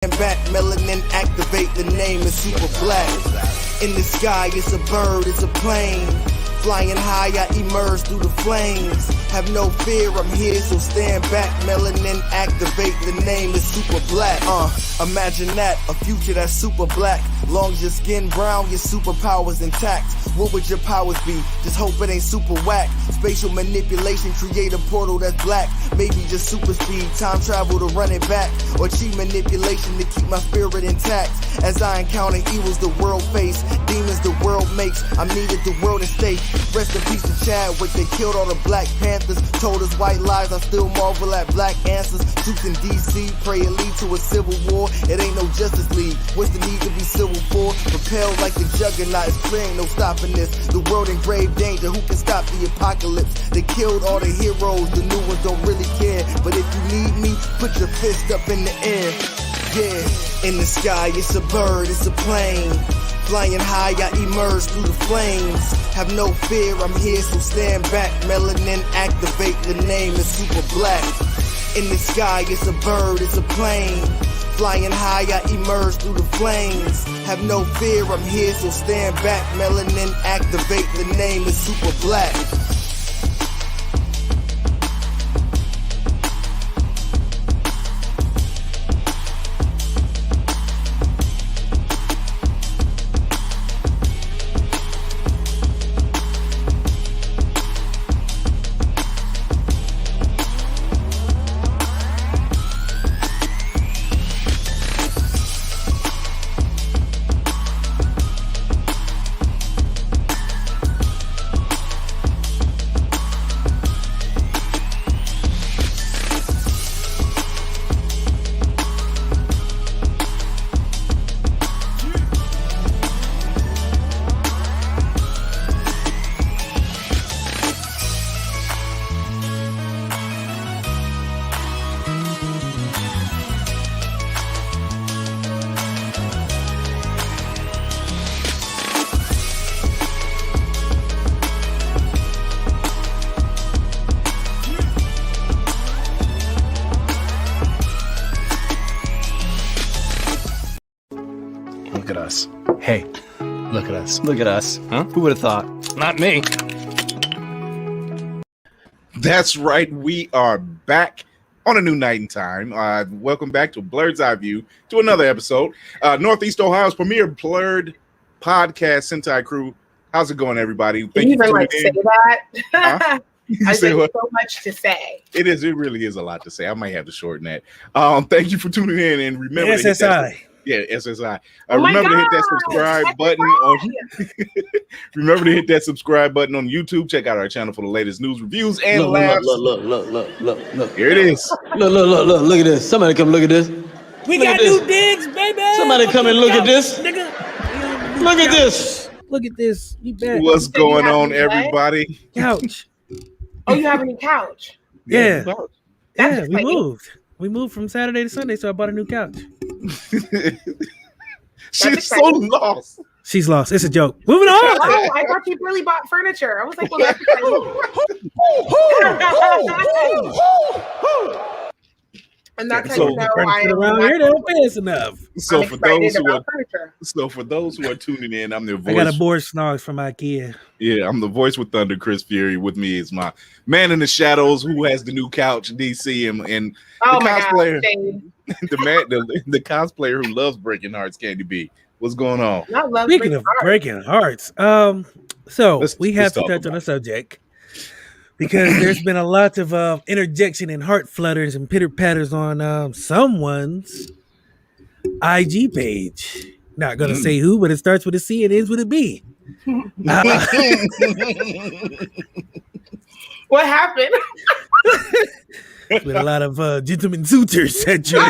back, melanin activate, the name is super black. In the sky, it's a bird, it's a plane. Flying high, I emerge through the flames. Have no fear, I'm here, so stand back. Melanin activate, the name is super black. Imagine that, a future that's super black. Long as your skin brown, your superpowers intact. What would your powers be? Just hope it ain't super whack. Spatial manipulation, create a portal that's black. Maybe just super speed, time travel to run it back. Or cheat manipulation to keep my spirit intact. As I encounter evils the world face, demons the world makes, I'm needed the world to stay. Rest in peace to Chadwick, they killed all the Black Panthers. Told us white lies, I still marvel at black answers. Suits in DC, pray it lead to a civil war. It ain't no Justice League, what's the need to be civil for? Propelled like the juggernaut, it's clear ain't no stopping this. The world in grave danger, who can stop the apocalypse? They killed all the heroes, the new ones don't really care. But if you need me, put your fist up in the air. Yeah, in the sky, it's a bird, it's a plane. Flying high, I emerge through the flames. Have no fear, I'm here, so stand back. Melanin activate, the name is super black. In the sky, it's a bird, it's a plane. Flying high, I emerge through the flames. Have no fear, I'm here, so stand back. Melanin activate, the name is super black. Look at us. Hey, look at us. Look at us. Huh? Who would have thought? Not me. That's right. We are back on a new night and time. Welcome back to Blerd's Eye View, to another episode. Northeast Ohio's premier Blerd podcast, Sentai Crew. How's it going, everybody? Thank you for tuning in. Say that. Huh? I think so much to say. It is. It really is a lot to say. I might have to shorten that. Thank you for tuning in, and remember SSI. SSI. Remember to hit that subscribe button on. Remember to hit that subscribe button on YouTube. Check out our channel for the latest news, reviews, and laughs. Look. Here it is. Look at this. Somebody come look at this. We got new digs, baby. Somebody come and look at this. Nigga. Look at this. Look at this. You bet. What's going on, everybody? Couch. Oh, you have a new couch? Yeah. That's we moved. We moved from Saturday to Sunday, so I bought a new couch. She's so lost. She's lost. It's a joke. Moving on. Oh, I thought you really bought furniture. I was like, well, that's and that's how you know I am around here. They don't pay us enough. So for those who are tuning in, I'm their voice. I got a board snogs from IKEA. Yeah, I'm the voice with Thunder, Chris Fury. With me is my man in the shadows who has the new couch, DC, and the cosplayer, the cosplayer who loves breaking hearts, Candy B. What's going on? Speaking of breaking hearts, so we have to touch on a subject because there's been a lot of interjection and heart flutters and pitter patters on someone's IG page. Not gonna say who, but it starts with a C and ends with a B. What happened? With a lot of gentlemen suitors at you.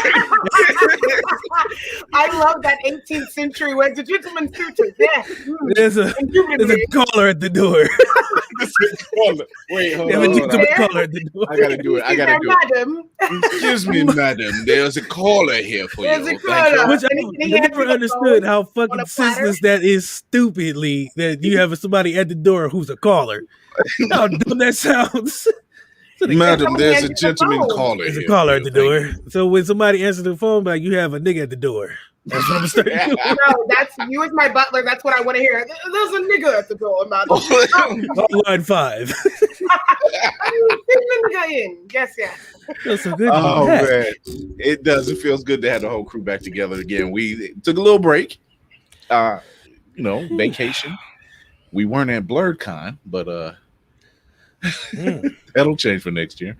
I love that 18th century where the gentleman suitors. Yeah. There's a caller at the door. Wait, hold on. Caller at the door. I gotta do it. Excuse me, madam. There's a caller here for you. There's a caller. Which I never understood how fucking senseless that is. Stupidly, that you have somebody at the door who's a caller. How dumb that sounds. Madam, there's a answered the gentleman phone. caller There's a here. caller at the door. So when somebody answers the phone, like you have a nigga at the door. That's what I'm starting to do. No, that's you as my butler. That's what I want to hear. There's a nigga at the door, madam. Line 5. Bring the nigga in. Yes. Feels so good. Oh man, it does. It feels good to have the whole crew back together again. We took a little break, vacation. We weren't at Blerdcon, but that'll change for next year.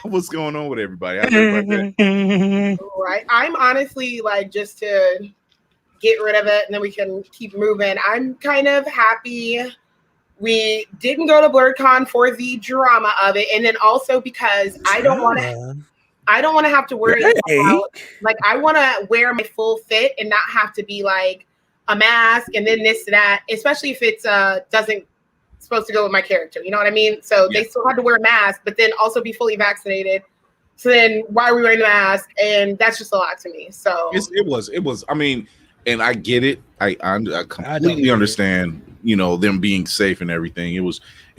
What's going on with everybody? How's everybody been? Right. I'm honestly like, just to get rid of it and then we can keep moving. I'm kind of happy we didn't go to Blerdcon for the drama of it, and then also because I don't want to have to worry about, like, I want to wear my full fit and not have to be like a mask and then this and that, especially if it's doesn't supposed to go with my character, you know what I mean? So they still had to wear a mask, but then also be fully vaccinated. So then why are we wearing the mask? And that's just a lot to me. So it was. I mean, and I get it. I completely understand. Them being safe and everything. It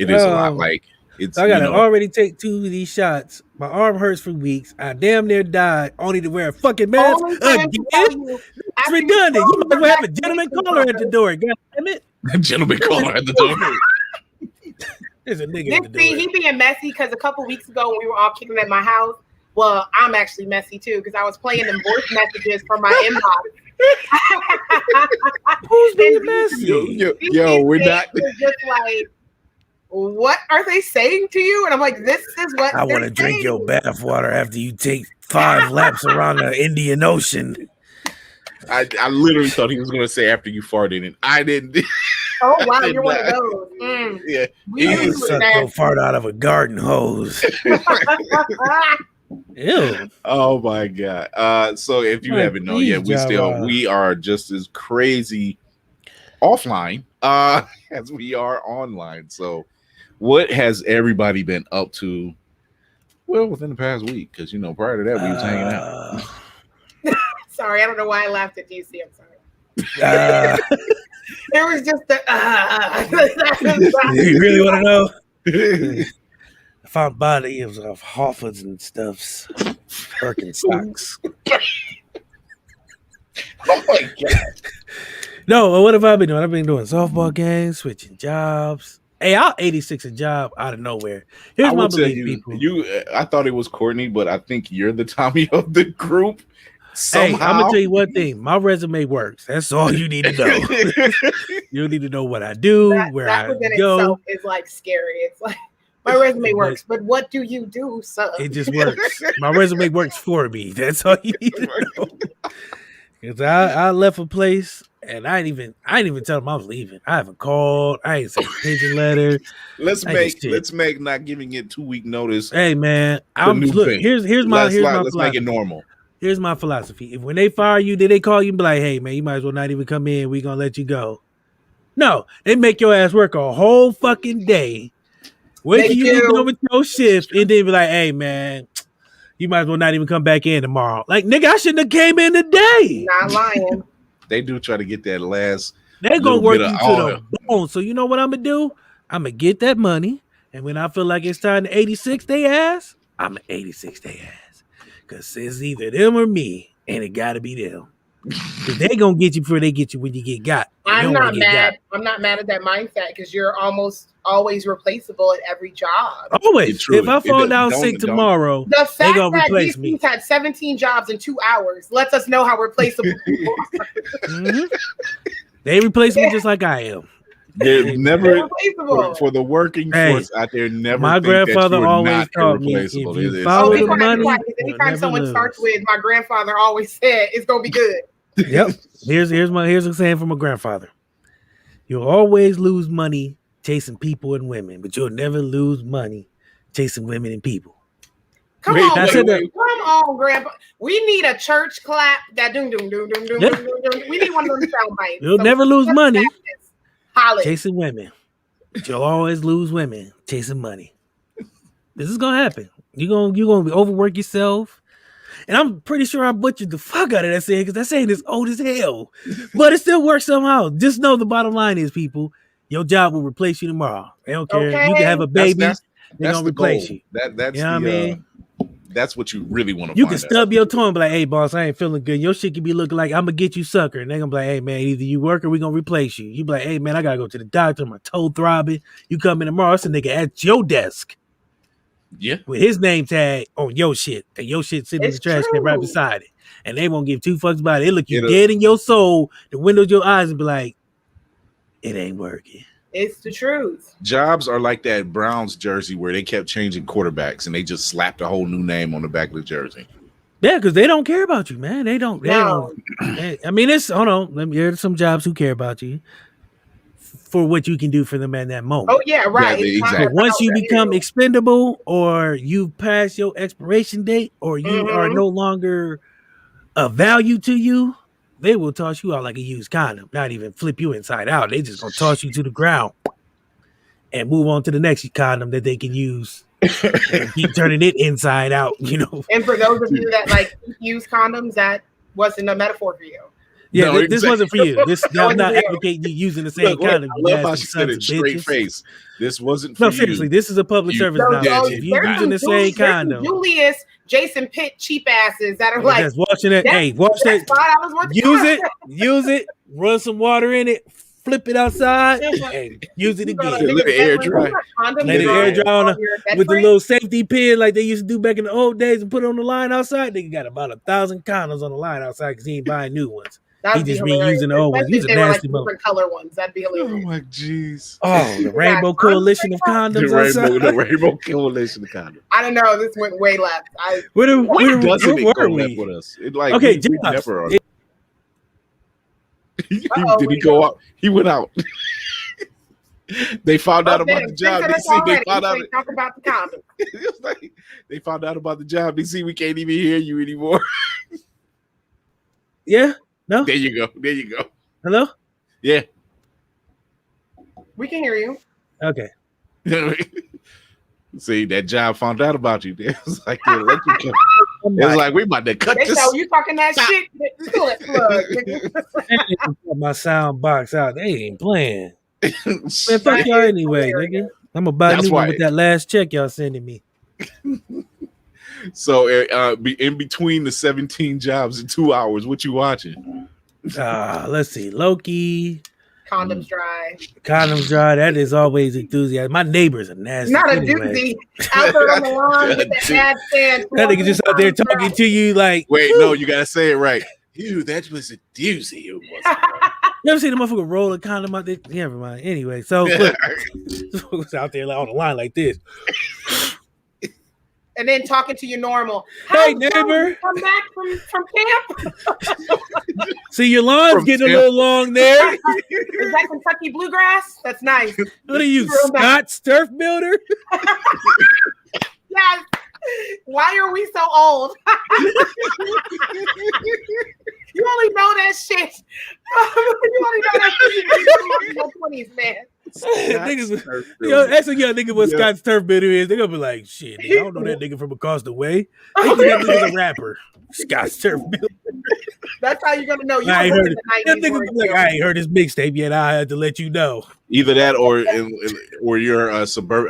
is a lot. Like it's. I gotta already take 2 of these shots. My arm hurts for weeks. I damn near died only to wear a fucking mask again. It's redundant. You might as well have a gentleman caller at the door. God damn it. Gentleman caller at the door. There's a nigga at the door. He being messy because a couple weeks ago when we were all kicking at my house, well, I'm actually messy too because I was playing them voice messages from my inbox. Who's being messy? Yo, we're not. Just like, what are they saying to you? And I'm like, this is what I want to drink your bath water after you take 5 laps around the Indian Ocean. I literally thought he was going to say after you farted, and I didn't. Oh wow, you're one of those. Yeah, you suck your fart out of a garden hose. Ew. Oh my god. So if you haven't known yet, we are just as crazy offline as we are online. So what has everybody been up to? Well, within the past week, because prior to that we was hanging out. Sorry, I don't know why I laughed at DC. I'm sorry. It was just You really want to know? I found bodies of Hoffords and stuffs, Birkenstocks. Oh my god! No, what have I been doing? I've been doing softball games, switching jobs. Hey, I'll 86 a job out of nowhere. Here's my belief, people. I thought it was Courtney, but I think you're the Tommy of the group. Somehow. Hey, I'm gonna tell you one thing. My resume works. That's all you need to know. You don't need to know what I do, where I go. Itself is like scary. It's like my resume works, but what do you do, son? It just works. My resume works for me. That's all you need to know. Because I left a place and I didn't even tell them I was leaving. I haven't called. I ain't sent a pigeon letter. Let's make not giving it 2-week notice. Hey man, here's my let's make it normal. Here's my philosophy. If when they fire you, did they call you and be like, hey man, you might as well not even come in. We're gonna let you go. No, they make your ass work a whole fucking day. Wait till you get done with your shift and then be like, hey man, you might as well not even come back in tomorrow. Like, nigga, I shouldn't have came in today. Not lying. They do try to get that last. They're gonna work you to the bone. So you know what I'm gonna do? I'm gonna get that money, and when I feel like it's time to 86 they ass, I'm gonna 86 they ass. Cause it's either them or me, and it gotta be them. Cause they gonna get you before they get you when you get got. I'm not mad. I'm not mad at that mindset because you're almost always replaceable at every job. Always. If I fall down sick tomorrow, the fact they gonna that replace me. Had 17 jobs in 2 hours lets us know how replaceable people are. Mm-hmm. They replace me just like I am. They're never for the working force out there. Never. My grandfather always taught me if you follow the money. Anytime someone starts with, my grandfather always said it's gonna be good. Yep. Here's a saying from my grandfather. You'll always lose money chasing people and women, but you'll never lose money chasing women and people. Come on, Grandpa. We need a church clap. That doom doom doom doom doom doom doom. We need one of those sound bites. You'll never lose money chasing women, but you'll always lose women chasing money. This is gonna happen. You're gonna overwork yourself. And I'm pretty sure I butchered the fuck out of that saying because that saying is old as hell. But it still works somehow. Just know the bottom line is, people, your job will replace you tomorrow. They don't care. You can have a baby. they're gonna replace you. That's you know what I mean? That's what you really want to. You can stub your toe and be like, "Hey, boss, I ain't feeling good." Your shit can be looking like, "I'm gonna get you sucker," and they're gonna be like, "Hey, man, either you work or we gonna replace you." You be like, "Hey, man, I gotta go to the doctor. My toe throbbing." You come in tomorrow, it's a nigga at your desk. Yeah, with his name tag on your shit, and your shit sitting in the trash can right beside it, and they won't give two fucks about it. It look you dead in your soul, the window of your eyes, and be like, "It ain't working." It's the truth. Jobs are like that Browns jersey where they kept changing quarterbacks and they just slapped a whole new name on the back of the jersey. Yeah, because they don't care about you, man. They don't. I mean, hold on. There's some jobs who care about you for what you can do for them at that moment. Oh yeah, right. Yeah, exactly. But once you become expendable, or you pass your expiration date, or you are no longer of value to you, they will toss you out like a used condom. Not even flip you inside out. They just gonna toss you to the ground and move on to the next condom that they can use and keep turning it inside out. You know. And for those of you that like use condoms, that wasn't a metaphor for you. Yeah, this wasn't for you. I'm not advocating you using the same condom. I love how she said it straight face. This wasn't for no, seriously, this is a public service announcement. If you're using the same condom, Julius, Jason Pitt cheap asses that are like just watching it. Hey, watch that. Use it. Run some water in it. Flip it outside and use it again. Let it air dry. Let it air dry with the little safety pin like they used to do back in the old days and put it on the line outside. They got about 1,000 condoms on the line outside because he ain't buying new ones. He just reusing the old ones. He's a nasty mother. Different color ones. That'd be hilarious. Oh my jeez. Oh, the Rainbow Coalition of Condoms. The Rainbow Coalition of Condoms. I don't know. This went way left. Where doesn't it go left with us? It like okay, we never are. Did he go out? He went out. They found out about the job. They found out. Talk about the condom. They found out about the job. They see we can't even hear you anymore. Yeah. No. There you go. Hello. Yeah. We can hear you. Okay. See, that job found out about you. It was like, yeah, let you come. It was like, we about to cut this. So you talking that shit? Pull it, plug. My sound box out. They ain't playing. Man, fuck y'all anyway, nigga. I'm gonna buy a new one with that last check y'all sending me. So, in between the 17 jobs in 2 hours, what you watching? Let's see. Loki. Condoms dry. That is always enthusiasm. My neighbors are nasty. Not a doozy. Out there on the lawn with that bad stand. That nigga just out there talking to you like. Wait, no, you gotta say it right. Ew, that was a doozy. It wasn't. You ever seen the motherfucker roll a condom out there? Never mind. Anyway, so look, was out there on the line like this. And then talking to you normal. Hey, neighbor. Come back from camp. See, your lawn's getting a little long there. Is that Kentucky bluegrass? That's nice. What are you, Scott's turf builder? Yes. Why are we so old? You only know that shit. You only know that shit in your 20s, man. Ask a young nigga what Scott's turf builder is. They're gonna be like, shit, I don't know that nigga from across the way. They think that nigga's a rapper. Scott's turf builder. That's how you're gonna know. I ain't heard it. I ain't heard his mixtape yet. I had to let you know. Either that, or you're a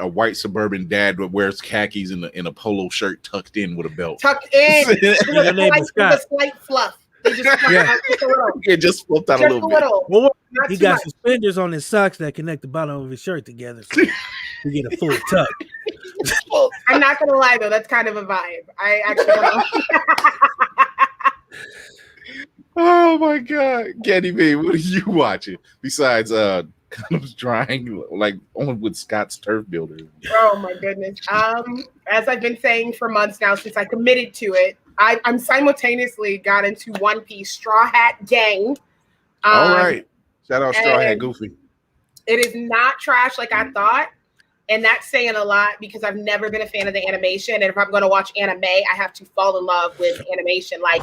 white suburban dad that wears khakis in a polo shirt tucked in with a belt. Tucked in. With a slight fluff. They just flipped out a little bit. Well, he got suspenders on his socks that connect the bottom of his shirt together, so you get a full tuck. I'm not gonna lie though, that's kind of a vibe. I actually don't know. Oh my god, Candy B, what are you watching besides condoms drying like on with Scott's turf builder? Oh my goodness. As I've been saying for months now since I committed to it, I'm simultaneously got into One Piece Straw Hat Gang. All right. Shout out Straw Hat Goofy. It is not trash like I thought. And that's saying a lot because I've never been a fan of the animation. And if I'm going to watch anime, I have to fall in love with animation. Like,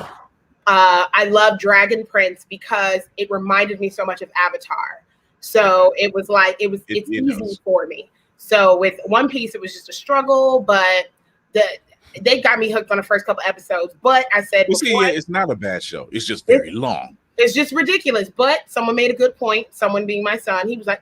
I love Dragon Prince because it reminded me so much of Avatar. So it was like, it's easy for me. So with One Piece, it was just a struggle, but they got me hooked on the first couple episodes. But I said, it's not a bad show. It's just very long. It's just ridiculous. But someone made a good point. Someone being my son, he was like,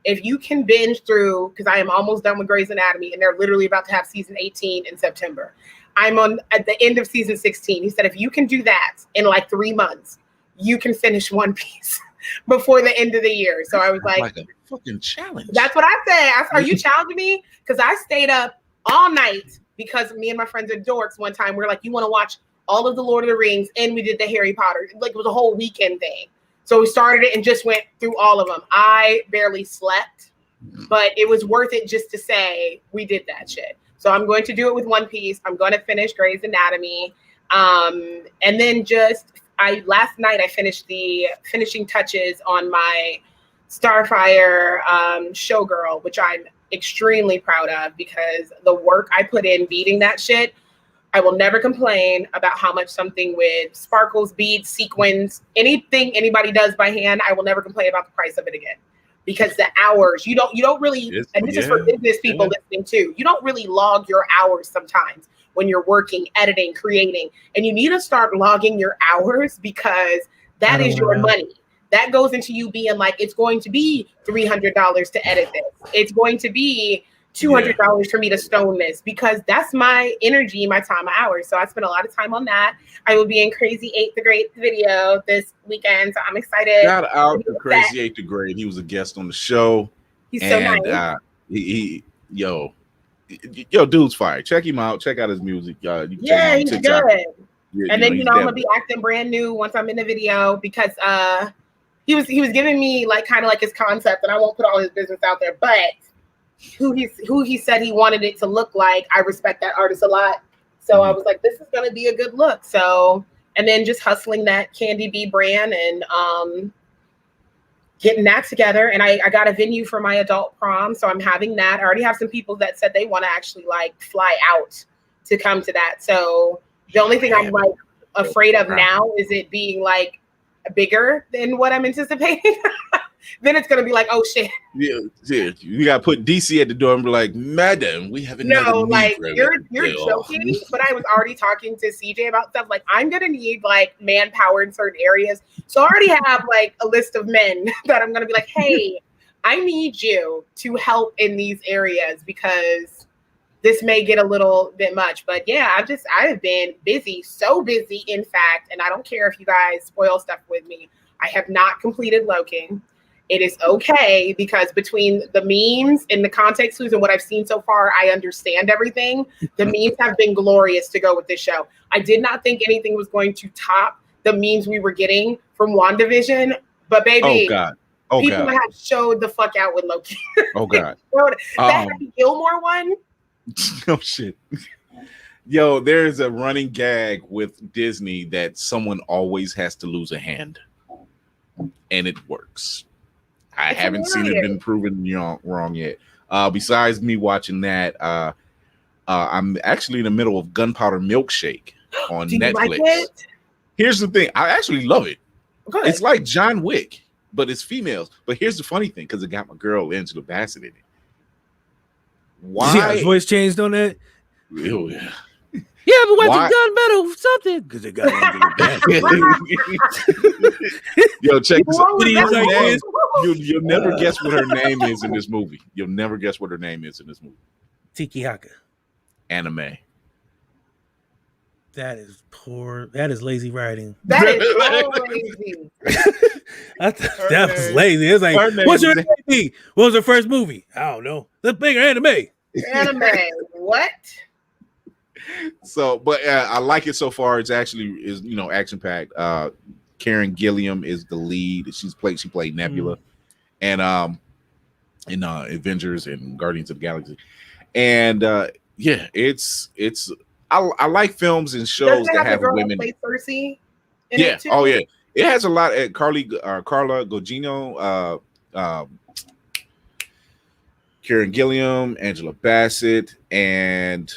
if you can binge through, because I am almost done with Grey's Anatomy, and they're literally about to have season 18 in September. I'm on at the end of season 16. He said, if you can do that in like 3 months, you can finish One Piece before the end of the year. So I was like a fucking challenge. That's what I said. Are you challenging me? Because I stayed up all night because me and my friends are dorks one time. We were like, you want to watch all of the Lord of the Rings, and we did the Harry Potter. Like, it was a whole weekend thing. So we started it and just went through all of them. I barely slept, but it was worth it just to say we did that shit. So I'm going to do it with One Piece. I'm going to finish Grey's Anatomy. And then last night I finished the finishing touches on my Starfire Showgirl, which I'm extremely proud of, because the work I put in beating that shit, I will never complain about how much something with sparkles, beads, sequins, anything anybody does by hand, I will never complain about the price of it again. Because the hours, you don't really, and this is for business people listening too, you don't really log your hours sometimes when you're working, editing, creating, and you need to start logging your hours, because that is your money. That goes into you being like, it's going to be $300 to edit this. It's going to be $200 for me to stone this, because that's my energy, my time, my hours. So I spent a lot of time on that. I will be in Crazy 8th Grade video this weekend, so I'm excited. Shout out to Crazy 8th Grade. He was a guest on the show. He's so nice. Yo, dude's fire. Check him out. Check out his music. Yeah, he's TikTok. good. Yeah, and then I'm gonna be acting brand new once I'm in the video, because he was giving me like kind of like his concept, and I won't put all his business out there, but who he said he wanted it to look like, I respect that artist a lot. So I was like, this is gonna be a good look. So, and then just hustling that Candy B brand and getting that together. And I got a venue for my adult prom, so I'm having that. I already have some people that said they want to actually like fly out to come to that. So the only thing I'm like afraid of now is it being like bigger than what I'm anticipating. Then it's gonna be like, oh shit. Yeah. You gotta put DC at the door and be like, madam, we have another No, like you're deal. joking. But I was already talking to CJ about stuff. Like, I'm gonna need like manpower in certain areas. So I already have like a list of men that I'm gonna be like, hey, I need you to help in these areas, because this may get a little bit much. But yeah, I have been busy, so busy, in fact, and I don't care if you guys spoil stuff with me. I have not completed Loki. It is okay, because between the memes and the context clues and what I've seen so far, I understand everything. The memes have been glorious to go with this show. I did not think anything was going to top the memes we were getting from WandaVision, but baby, people have showed the fuck out with Loki. Oh God. That Happy Gilmore one. Oh shit. Yo, there's a running gag with Disney that someone always has to lose a hand, and it works. I haven't seen it been proven wrong yet. Besides me watching that, I'm actually in the middle of Gunpowder Milkshake on Netflix. Like it? Here's the thing. I actually love it. Good. It's like John Wick, but it's females. But here's the funny thing, because it got my girl Angela Bassett in it. Why? See how his voice changed on that? Oh, yeah. Yeah, but why you done better something? Because it got Angela Bassett. Yo, check this out. You'll never guess what her name is in this movie. You'll never guess what her name is in this movie. Tiki Haka. Anime. That is poor. That is lazy writing. That is so lazy. That was lazy. It's like, what's your name? What was her first movie? I don't know. Let's make her anime. Anime. What? So, but I like it so far. It's actually is action packed. Karen Gilliam is the lead. She played Nebula, and in Avengers and Guardians of the Galaxy, and it's I like films and shows that have women. Play Cersei Yeah. Oh yeah. It has a lot at Carla Gugino, Karen Gilliam, Angela Bassett, and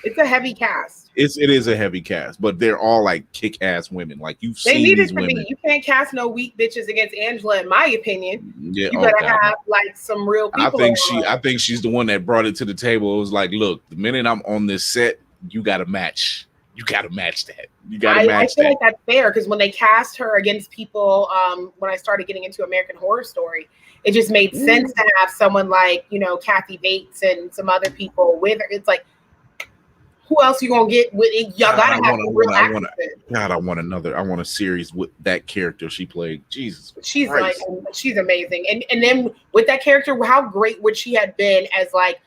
it's a heavy cast. It is a heavy cast, but they're all like kick-ass women. Like you've they seen needed these to women. be. You can't cast no weak bitches against Angela, in my opinion. Yeah, you better have like some real people. I think she's the one that brought it to the table. It was like, look, the minute I'm on this set, you got to match you got to match that. You got to match I feel that. like that's fair because when they cast her against people, when I started getting into American Horror Story, it just made sense to have someone like, Kathy Bates and some other people with her. It's like, who else you gonna get with it? Y'all gotta have real actresses. God, I want a series with that character she played. Jesus, she's Christ. she's amazing. And then with that character, how great would she have been as like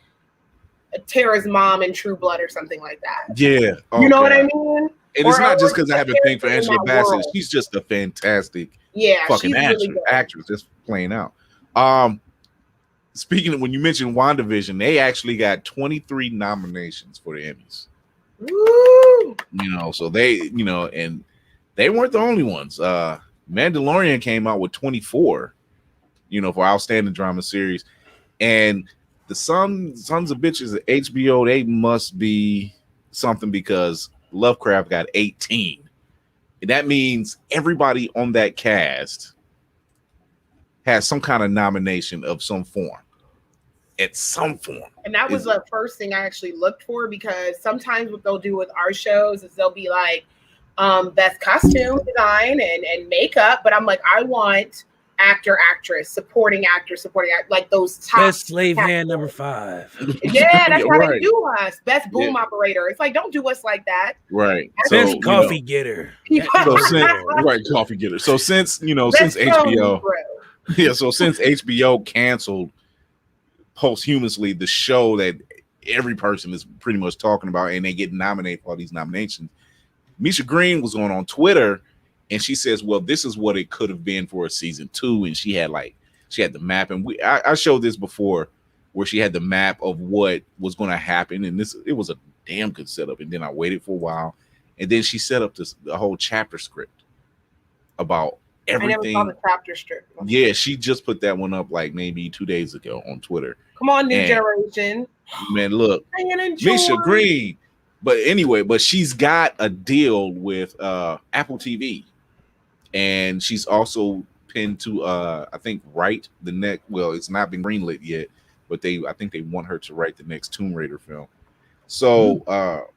Tara's mom in True Blood or something like that? Yeah, you know what I mean. And it's not just because I have a thing for Angela Bassett. She's just a fantastic, fucking actress, just playing out. Speaking of when you mentioned WandaVision, they actually got 23 nominations for the Emmys. Woo! So they, and they weren't the only ones. Mandalorian came out with 24, for outstanding drama series. And the sons of bitches at HBO, they must be something because Lovecraft got 18. And that means everybody on that cast has some kind of nomination of some form. At some form. And that was the first thing I actually looked for, because sometimes what they'll do with our shows is they'll be like, best costume design and makeup, but I'm like, I want actor, actress, supporting actor, like those top best slave hand number 5. Yeah, that's how they do us. Best boom operator. It's like, don't do us like that. Right. Best coffee getter. Coffee getter. So since since HBO, since HBO canceled posthumously the show that every person is pretty much talking about, and they get nominated for all these nominations, Misha Green was on Twitter, and she says, well, this is what it could have been for a season 2. And she had the map, and I showed this before, where she had the map of what was going to happen, and it was a damn good setup. And then I waited for a while, and then she set up the whole chapter script about everything. I never saw the chapter script. Yeah, she just put that one up like maybe 2 days ago on Twitter. Come on, new generation. Man, look, Misha Green. But anyway, she's got a deal with Apple TV, and she's also pinned to I think write the next. Well, it's not been greenlit yet, but I think they want her to write the next Tomb Raider film. So, shout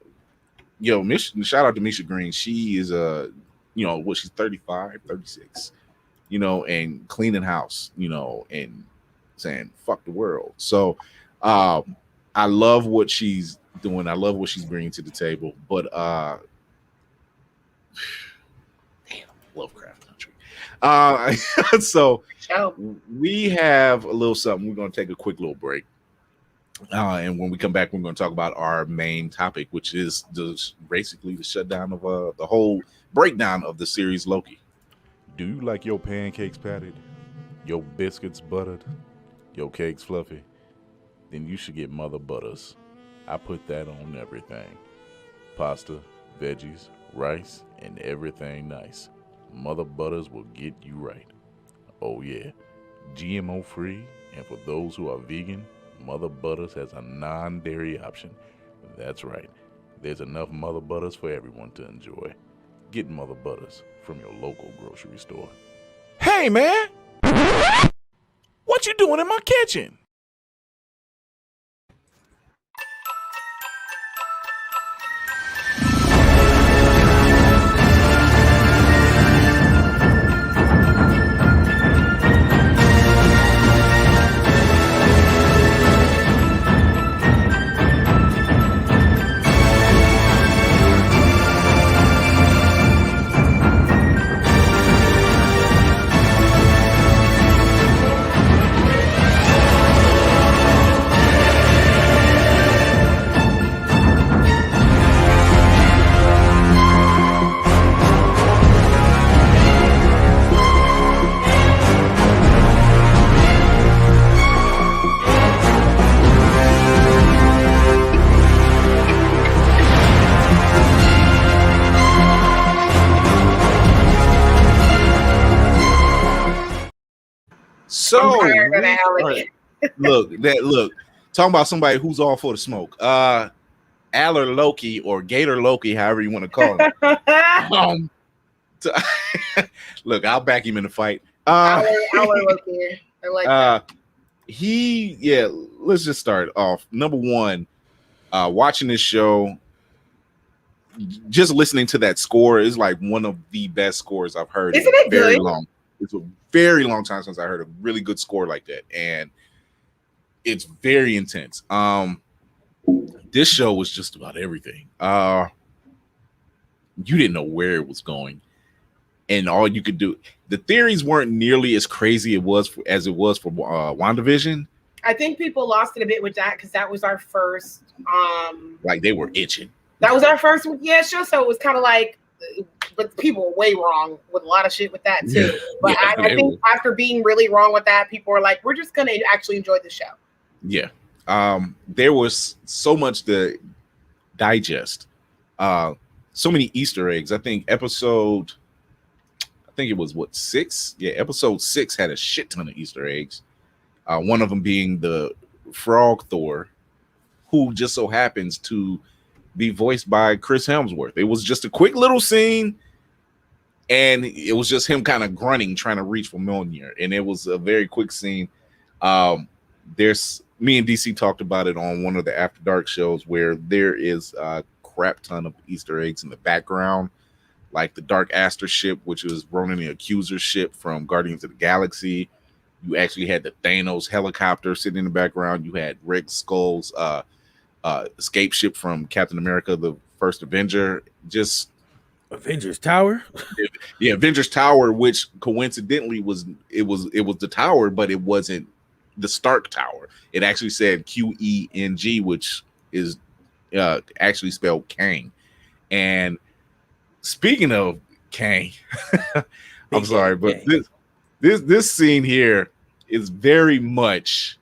out to Misha Green. She is she's 35, 36, and cleaning house, and saying fuck the world. So I love what she's doing. I love what she's bringing to the table. But damn, Lovecraft Country. So we have a little something. We're going to take a quick little break. And when we come back, we're going to talk about our main topic, which is basically the shutdown of the whole breakdown of the series Loki. Do you like your pancakes patted, your biscuits buttered, your cakes fluffy? Then you should get Mother Butters. I put that on everything. Pasta, veggies, rice, and everything nice. Mother Butters will get you right. Oh yeah, GMO free, and for those who are vegan, Mother Butters has a non-dairy option. That's right, there's enough Mother Butters for everyone to enjoy. Get Mother Butters from your local grocery store. Hey man! What you doing in my kitchen? So look, talking about somebody who's all for the smoke. Aller Loki, or Gator Loki, however you want to call him. Look, I'll back him in the fight. Aller Loki. I like that. Let's just start off. Number one, watching this show, just listening to that score is like one of the best scores I've heard. Isn't it very good? long. It's a very long time since I heard a really good score like that, and it's very intense. This show was just about everything. You didn't know where it was going, and all you could do. The theories weren't nearly as crazy as it was for WandaVision. I think people lost it a bit with that because that was our first. Like they were itching. That was our first show, so it was kind of like, but people were way wrong with a lot of shit with that too. Yeah. But I think after being really wrong with that, people were like, we're just gonna actually enjoy the show. Yeah. There was so much to digest. So many Easter eggs. I think it was 6? Yeah, episode 6 had a shit ton of Easter eggs. One of them being the Frog Thor, who just so happens to be voiced by Chris Hemsworth. It was just a quick little scene, and it was just him kind of grunting, trying to reach for Mjolnir, and it was a very quick scene. There's me and DC talked about it on one of the After Dark shows where there is a crap ton of Easter eggs in the background, like the Dark Aster ship, which was Ronan the Accuser's ship from Guardians of the Galaxy. You actually had the Thanos helicopter sitting in the background. You had Red Skull's escape ship from Captain America, the first Avenger. Just Avengers Tower. Yeah, Avengers Tower, which coincidentally was the tower, but it wasn't the Stark Tower. It actually said QENG, which is actually spelled Kang. And speaking of Kang, I'm sorry, but this scene here is very much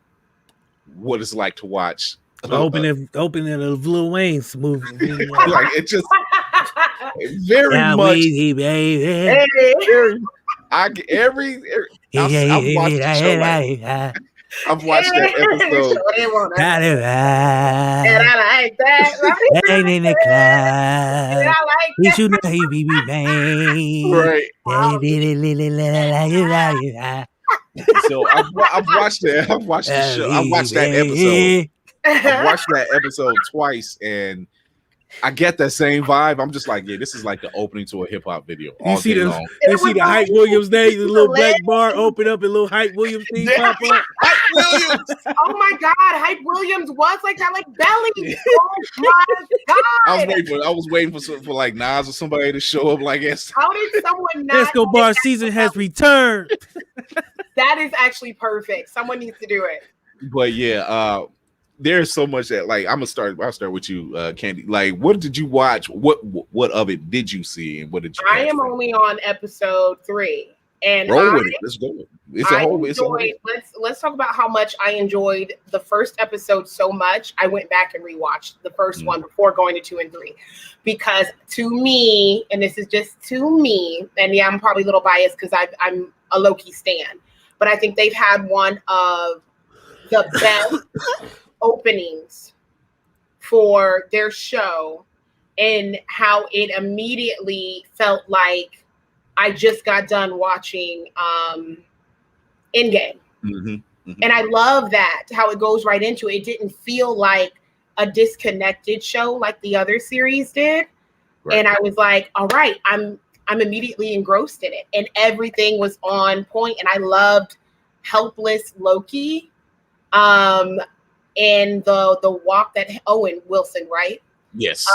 what it's like to watch. Opening of Lil Wayne's movie. Like it just very much. I've watched that episode. And I like that. Right? In the club. And I like You should know he be man. Right. Wow. So I've watched that. I've watched the show. I've watched that episode. I've watched that episode twice, and I get that same vibe. I'm just like, yeah, this is like the opening to a hip hop video. You see the Hype Williams name, the little black bar open up, and little Hype Williams thing pop up. Hype Williams. Oh my God, Hype Williams was like that, like Belly. Oh my God. I was waiting for like Nas or somebody to show up. Like, yes. How did someone not? Escobar season has returned. That is actually perfect. Someone needs to do it. But yeah, there's so much that like I'll start with you, Candy. Like, what did you watch? What of it did you see, and what did you? I am only on episode 3, and roll with it. Let's go. Let's talk about how much I enjoyed the first episode so much. I went back and rewatched the first one before going to 2 and 3, because to me, and this is just to me, and yeah, I'm probably a little biased because I'm a Loki stan, but I think they've had one of the best openings for their show, and how it immediately felt like I just got done watching Endgame. And I love that, how it goes right into it. It didn't feel like a disconnected show like the other series did. Right. And I was like, all right, I'm immediately engrossed in it, and everything was on point. And I loved helpless Loki. And the walk that Owen Wilson, right? Yes.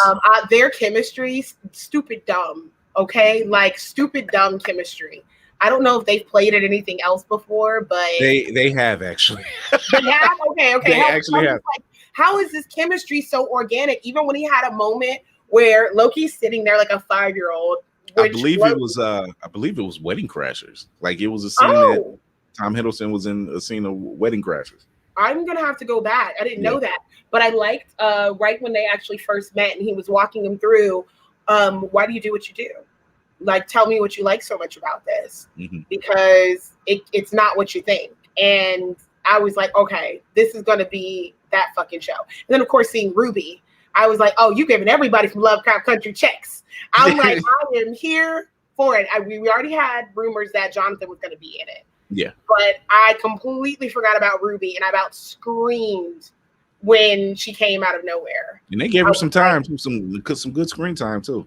Their chemistry, stupid dumb. Okay, like stupid dumb chemistry. I don't know if they've played at anything else before, but they have actually. They have. Okay. They actually have. Like, how is this chemistry so organic? Even when he had a moment where Loki's sitting there like a 5-year-old. I believe it was Wedding Crashers. Like it was a scene that Tom Hiddleston was in a scene of Wedding Crashers. I'm gonna have to go back. I didn't know that, but I liked right when they actually first met, and he was walking him through. Why do you do what you do? Like, tell me what you like so much about this, because it's not what you think. And I was like, okay, this is gonna be that fucking show. And then of course seeing Ruby, I was like, oh, you giving everybody from Lovecraft Country checks. I'm like, I am here for it. We already had rumors that Jonathan was gonna be in it. Yeah. But I completely forgot about Ruby, and I about screamed when she came out of nowhere. And they gave her some time, some good screen time too.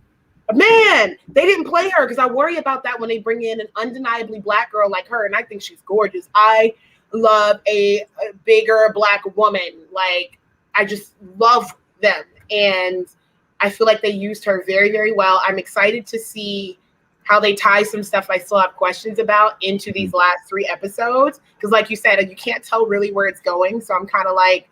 Man, they didn't play her because I worry about that when they bring in an undeniably Black girl like her, and I think she's gorgeous. I love a bigger Black woman. Like, I just love them, and I feel like they used her very, very well. I'm excited to see how they tie some stuff I still have questions about into these last 3 episodes. Because like you said, you can't tell really where it's going. So I'm kind of like,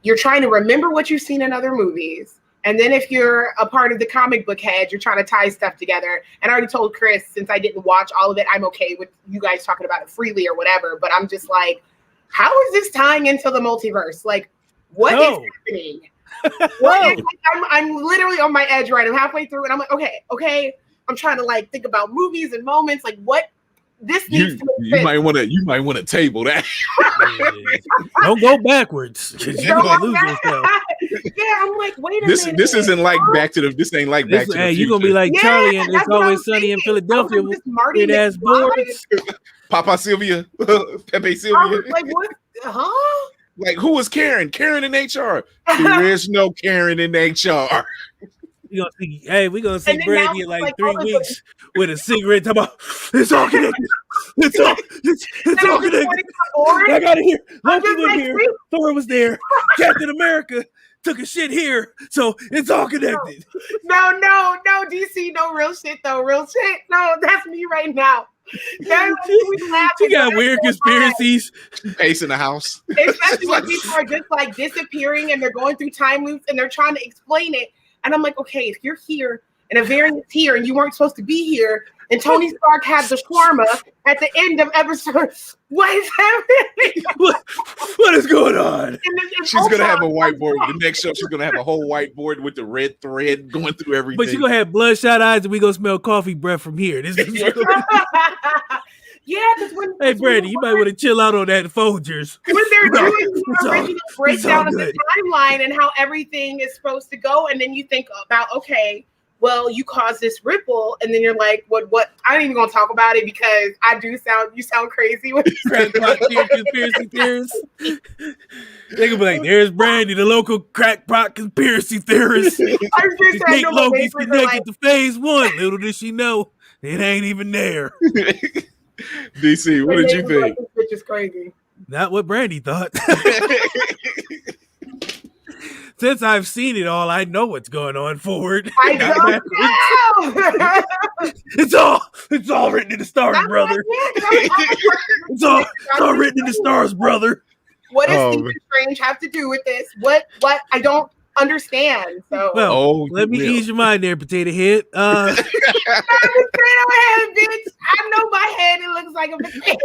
you're trying to remember what you've seen in other movies. And then if you're a part of the comic book head, you're trying to tie stuff together. And I already told Chris, since I didn't watch all of it, I'm okay with you guys talking about it freely or whatever. But I'm just like, how is this tying into the multiverse? Like, what is happening? I'm literally on my edge right. I'm halfway through and I'm like, okay. I'm trying to like think about movies and moments. Like, what this needs to make sense. You might want to table that. Don't go backwards. You're gonna lose yourself. Yeah, I'm like, wait a minute. This isn't like this ain't like Back to the Future. You're gonna be like Charlie and It's Always Sunny in Philadelphia with weird ass boards. Papa Sylvia, Pepe Sylvia. Like what? Like, who is Karen? Karen in HR. There is no Karen in HR. We're gonna see Brandy in like 3 weeks with a cigarette talking about it's all connected. It's all connected. I got it here. Loki was here. Thor was there. Captain America took a shit here. So it's all connected. No, DC, no real shit though. Real shit. No, that's me right now. She got weird conspiracies. Pacing the house. Especially when people are just like disappearing and they're going through time loops and they're trying to explain it. And I'm like, okay, if you're here and a variant's here and you weren't supposed to be here, and Tony Stark had the shawarma at the end of episode, what is happening? What is going on? She's gonna have a whiteboard. The next show, she's gonna have a whole whiteboard with the red thread going through everything. But she's gonna have bloodshot eyes, and we gonna smell coffee breath from here. This is yeah, because hey, Brandy, you might want to chill out on that Folgers. When they're doing the original breakdown of the timeline and how everything is supposed to go, and then you think about, okay, well, you caused this ripple, and then you're like, what? I ain't even gonna talk about it because you sound crazy with crackpot conspiracy theorists. They gonna be like, there's Brandy, the local crackpot conspiracy theorist. She think Loki's connected to phase 1. Little did she know, it ain't even there. DC, what did you think? Like, this bitch is crazy. Not what Brandy thought. Since I've seen it all, I know what's going on forward. I know. It's all written in the stars, brother. It's all written in the stars, brother. What does Stephen Strange have to do with this? What? I don't understand. So, well, let me ease your mind there, potato head. Potato head, bitch. I know my head. It looks like a potato.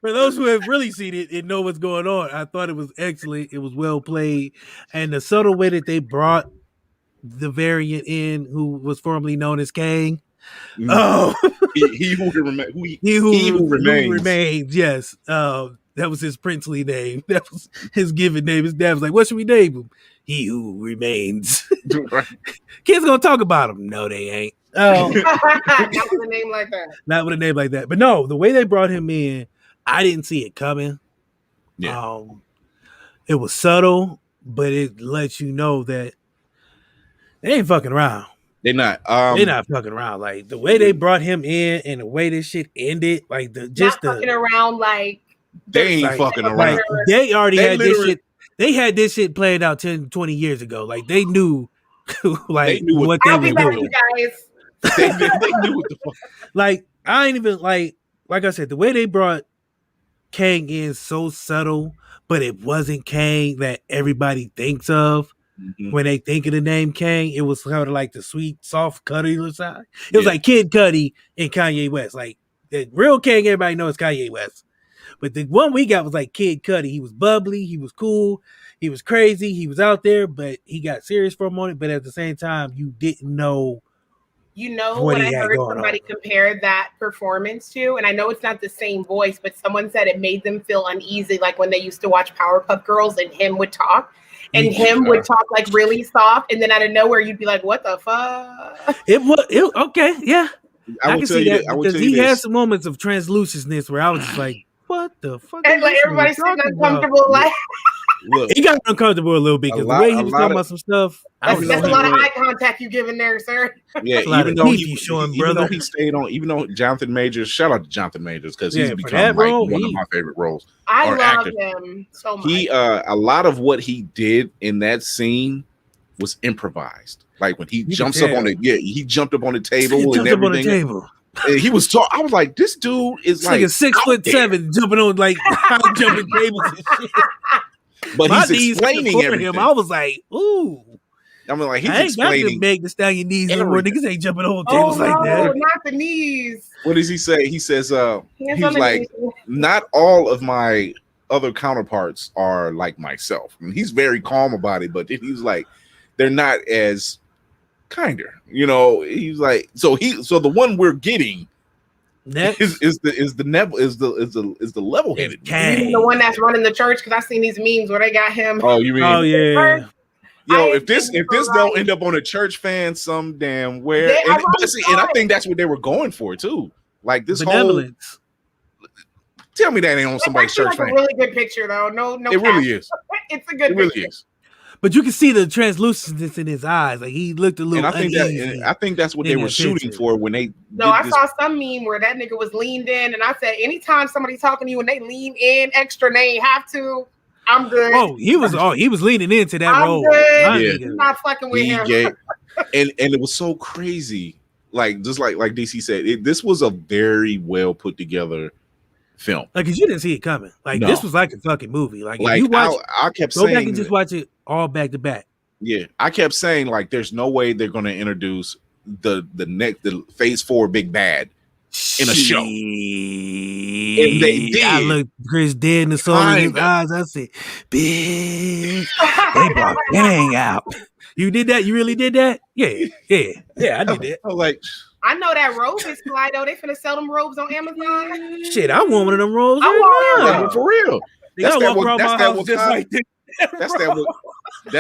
For those who have really seen it and know what's going on, I thought it was excellent. It was well played, and the subtle way that they brought the variant in, who was formerly known as Kang. He who remains. Yes. That was his princely name. That was his given name. His dad was like, what should we name him? He who remains. Kids gonna talk about him. No, they ain't. Not with a name like that. Not with a name like that. But no, the way they brought him in, I didn't see it coming. Yeah. It was subtle, but it lets you know that they ain't fucking around. They're not. They're not fucking around. Like the way they brought him in and the way this shit ended, like fucking around. Like they ain't fucking around. They already had this shit. They had this shit played out 10, 20 years ago. Like they knew, like they knew what they were doing. Guys. they knew what the fuck. Like I ain't even like I said, the way they brought Kang in so subtle, but it wasn't Kang that everybody thinks of. Mm-hmm. When they think of the name Kang, it was kind of like the sweet, soft Cudi side. It was like Kid Cudi and Kanye West. Like the real Kang, everybody knows Kanye West. But the one we got was like Kid Cudi. He was bubbly, he was cool, he was crazy, he was out there, but he got serious for a moment. But at the same time, you didn't know. You know what I heard somebody compare that performance to, and I know it's not the same voice, but someone said it made them feel uneasy, like when they used to watch Powerpuff Girls and him would talk. And him would talk like really soft, and then out of nowhere you'd be like, "What the fuck?" It okay, yeah. I can see that because he had some moments of translucentness where I was just like, what the fuck? And like everybody's sitting uncomfortable, like Look, he got uncomfortable a little bit because the way he was talking about some stuff. that's a lot of eye contact you giving there, sir. Yeah, even though he stayed on, even though Jonathan Majors, shout out to Jonathan Majors because he's become like one of my favorite roles. I love him so much. A lot of what he did in that scene was improvised. Like when he jumps up on it, he jumped up on the table and everything. And he was talking. I was like, this dude is like 6'7", jumping on like high jumping tables and shit. But he's explaining everything. Him. I was like, ooh. I mean, like he's explaining. Ain't got to make the stallion knees anymore. Niggas ain't jumping on tables like that. Not the knees. What does he say? He says, he's like, not all of my other counterparts are like myself. And he's very calm about it, but then he's like, they're not as kinder. You know, he's like, so the one we're getting is the level headed. The one that's running the church, because I've seen these memes where they got him. Oh, you mean? Oh yeah. Yo, if this don't end up on a church fan some damn where, and I think that's what they were going for too. Like this benevolence. Tell me that ain't on somebody's church fan. A really good picture though. No, it really is. It's a good. It really is. But you can see the translucence in his eyes. Like he looked a little. And I think that's what they were shooting for when they. No, I saw some meme where that nigga was leaned in, and I said, anytime somebody's talking to you and they lean in extra, and they ain't have to. I'm good. Oh, he was leaning into that role. Good. Yeah. Not fucking with him. and it was so crazy. Like just like DC said, this was a very well put together film. Like, cause you didn't see it coming. Like this was like a fucking movie. Like if you watch, I kept go saying, back and just watch it all back to back. Yeah, I kept saying like, there's no way they're going to introduce the phase 4 big bad in a show. And they did. I looked Chris dead in the soul in his eyes. I said, bitch, they brought gang out. You did that? You really did that? Yeah, I did that. I was like, I know that robe is fly though. They finna sell them robes on Amazon. Shit, I want one of them robes. I want one for real. That's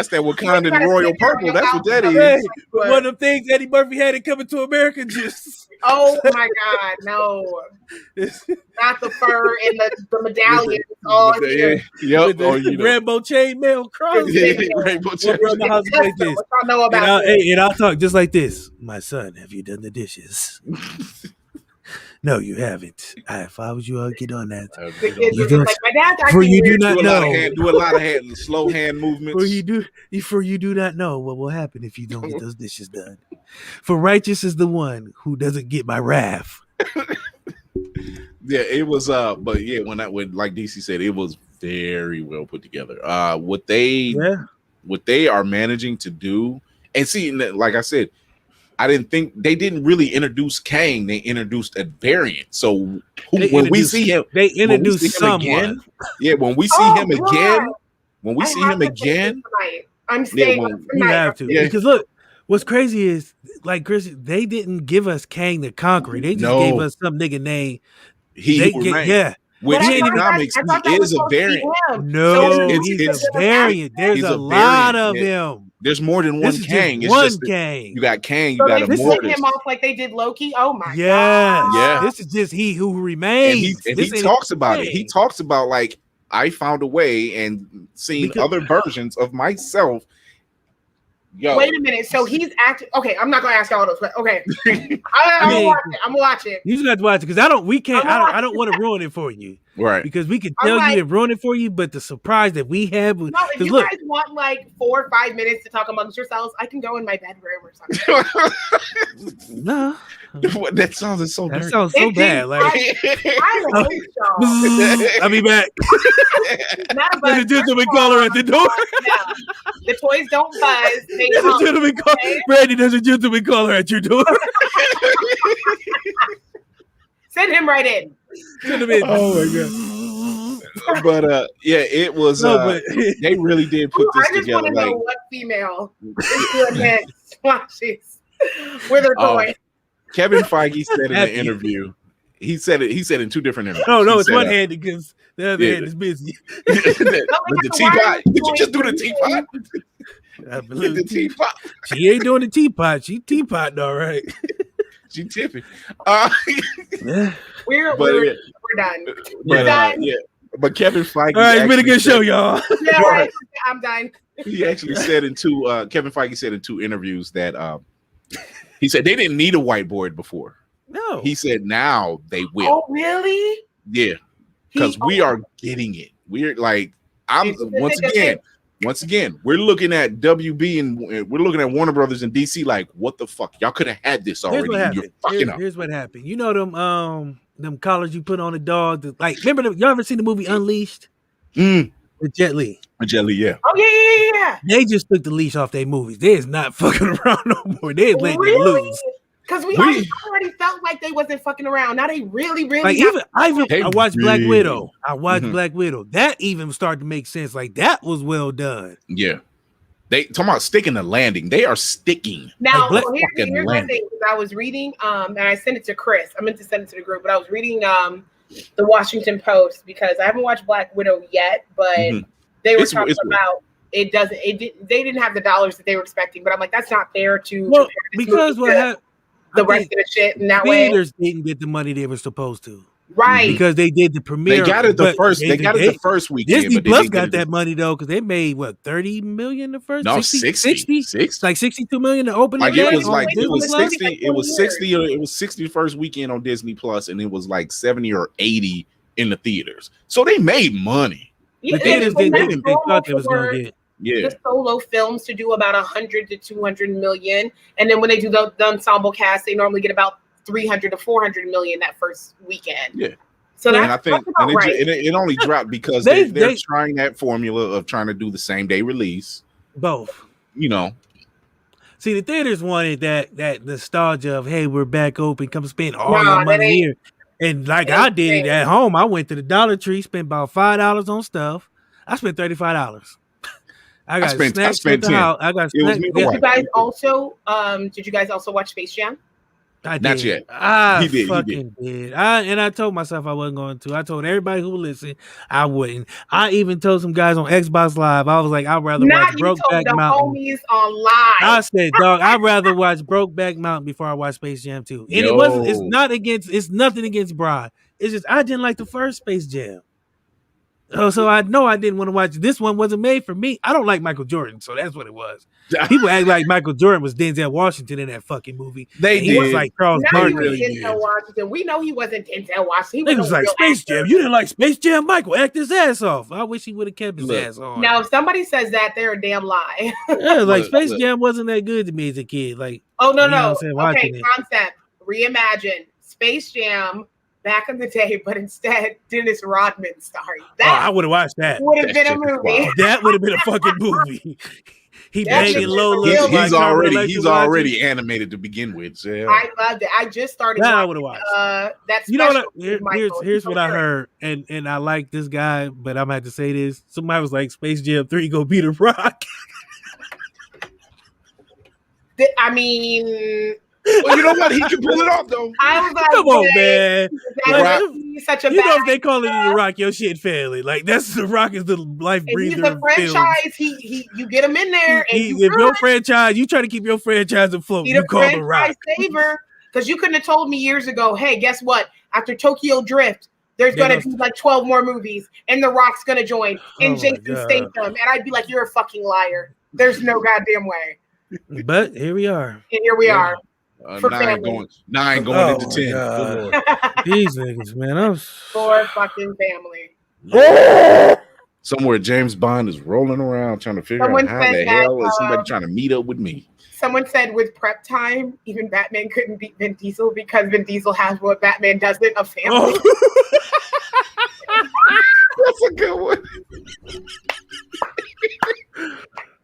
that Wakandan royal purple. That's what that is. Hey, one of them things Eddie Murphy had in Coming to America. Just oh my God, no! Not the fur and the medallion. All here. Yep. Rainbow chainmail cross. Rainbow chainmail. I know about and I'll talk just like this. My son, have you done the dishes? No, you haven't. If I was you, I'd get on that. For you do not know. Do a lot of slow hand movements. For you do not know what will happen if you don't get those dishes done. For righteous is the one who doesn't get my wrath. Yeah, it was. But yeah, when like DC said, it was very well put together. What they are managing to do, and see, like I said, I didn't think they didn't really introduce Kang. They introduced a variant. So when we see him, they introduced someone. Again, when we see him again, I'm staying. You have to because look, what's crazy is like Chris. They didn't give us Kang the Conqueror. They just gave us some nigga name. Which in comics he is a variant. No, he's a variant. There's a lot of him. There's more than one Kang. It's one Kang. You got Kang. You got Immortus. They him off like they did Loki. Oh my god. Yeah. This is just he who remains. And he talks about it. He talks about like I found a way and seen other versions of myself. Yo. Wait a minute. So he's acting. Okay, I'm not gonna ask all those. Okay, I'm gonna watch it. You just have to watch it because I don't want to ruin it for you, right? Because we can tell you and ruin it for you, but the surprise that we have. No, if you guys want like 4 or 5 minutes to talk amongst yourselves, I can go in my bedroom or something. No, that sounds so. That sounds so bad. Like I hate y'all. I'll be back. There's a gentleman caller at the door. Yeah. The toys don't buzz. There's a gentleman caller. Brandy, there's a gentleman caller at your door. Send him right in. Send him in. Oh my god. But it was. They really did put this together. I just want to know what female is doing that watches with her toy. Kevin Feige said in an interview. He said in 2 different interviews. No, it's one-handed because the other hand is busy. The teapot. Did you just do the teapot? I believe the teapot. She ain't doing the teapot. She teapotting all right. She tipping. We're We're done. But yeah, but Kevin Feige. All right, it's been a good show, y'all. Yeah, right. I'm done. He actually said in two. Kevin Feige said in 2 interviews that he said they didn't need a whiteboard before. No, He said now they will. Oh, really? Yeah, because we are getting it. We're like, once again, we're looking at WB and we're looking at Warner Brothers and DC. Like, what the fuck? Y'all could have had this already. Here's what happened. You know them collars you put on a dog. Like, remember y'all ever seen the movie Unleashed with Jet Li? Jet Li, yeah. Oh yeah. They just took the leash off their movies. They is not fucking around no more. They is letting it loose. Because we already felt like they wasn't fucking around. Now they really. Like I watched Black Widow. Black Widow. That even started to make sense. Like that was well done. Yeah. They talking about sticking the landing. They are sticking. Now here's the thing. I was reading, and I sent it to Chris. I meant to send it to the group, but I was reading the Washington Post because I haven't watched Black Widow yet, but they were talking about they didn't have the dollars that they were expecting. But I'm like, that's not fair to because what happened. The rest of the shit in that way. Theaters didn't get the money they were supposed to, right? Because they did the premiere. They got it the first. They got it the first weekend. Disney Plus got that money though, because they made what 30 million the first. No, 60, like 62 million to open. Like it was 60. It was 60. It was 60 first weekend on Disney Plus, and it was like 70 or 80 in the theaters. So they made money. The theaters didn't. They thought they was gonna get. Yeah. The solo films to do about 100 to 200 million, and then when they do the ensemble cast, they normally get about 300 to 400 million that first weekend. Yeah. So and I think it only dropped because they're trying that formula of trying to do the same day release. Both. You know. See, the theaters wanted that nostalgia of, hey, we're back open, come spend all your money here. And like I did it at home, I went to the Dollar Tree, spent about $5 on stuff. I spent $35. I spent 10. I got snacks. Did you guys also watch Space Jam? I did. Not yet. I did. I told myself I wasn't going to. I told everybody who listened I wouldn't. I even told some guys on Xbox Live. I was like, I'd rather watch Brokeback Mountain. Homies on live. I said, dog, I'd rather watch Brokeback Mountain before I watch Space Jam 2. And it's nothing against Brian. It's just I didn't like the first Space Jam. Oh, so I know I didn't want to watch. This one wasn't made for me. I don't like Michael Jordan, so that's what it was. People act like Michael Jordan was Denzel Washington in that fucking movie. He was like Charles Barkley. Denzel Washington. We know he wasn't Denzel Washington. He was like Space Jam. You didn't like Space Jam, Michael? Act his ass off. I wish he would have kept his ass on. Now, if somebody says that, they're a damn lie. Yeah, like Space Jam wasn't that good to me as a kid. Like, oh no. Okay, concept. Reimagine Space Jam back in the day, but instead Dennis Rodman starring. I would have watched that. Would have been a movie. That would have been a fucking movie. He banging Lola. He's already animated to begin with. So yeah. I loved it. I just started. I would have watched. That's you know what? Here's what I heard, and I like this guy, but I'm gonna have to say this. Somebody was like, "Space Jam 3 go beat a rock." I mean. Well, you know what? He can pull it off, though. I was like, come on, man. Such a if they call it The Rock, your shit family. Like, that's The Rock is the life breather. He's a franchise. You get him in there. If your franchise, you try to keep your franchise afloat, you call The Rock. Because you couldn't have told me years ago, hey, guess what? After Tokyo Drift, there's going to be like 12 more movies, and The Rock's going to join, and Jason Statham. And I'd be like, you're a fucking liar. There's no goddamn way. But here we are. And here we are. For 9 going into 10. These niggas, man. For fucking family. Somewhere James Bond is rolling around trying to figure out how the hell is somebody trying to meet up with me. Someone said with prep time, even Batman couldn't beat Vin Diesel because Vin Diesel has what Batman doesn't, a family. That's a good one.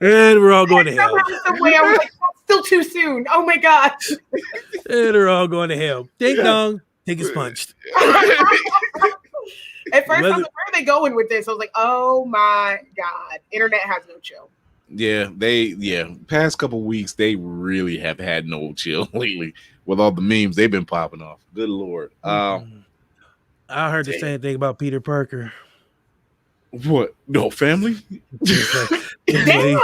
And we're all going to hell. Some way I was like, still too soon. Oh my god. And they're all going to hell. Ding dong. Ticket punched. At first, I was like, where are they going with this? I was like, oh my god. Internet has no chill. Yeah, past couple weeks, they really have had no chill lately with all the memes they've been popping off. Good Lord. I heard the same thing about Peter Parker. What? No family? It's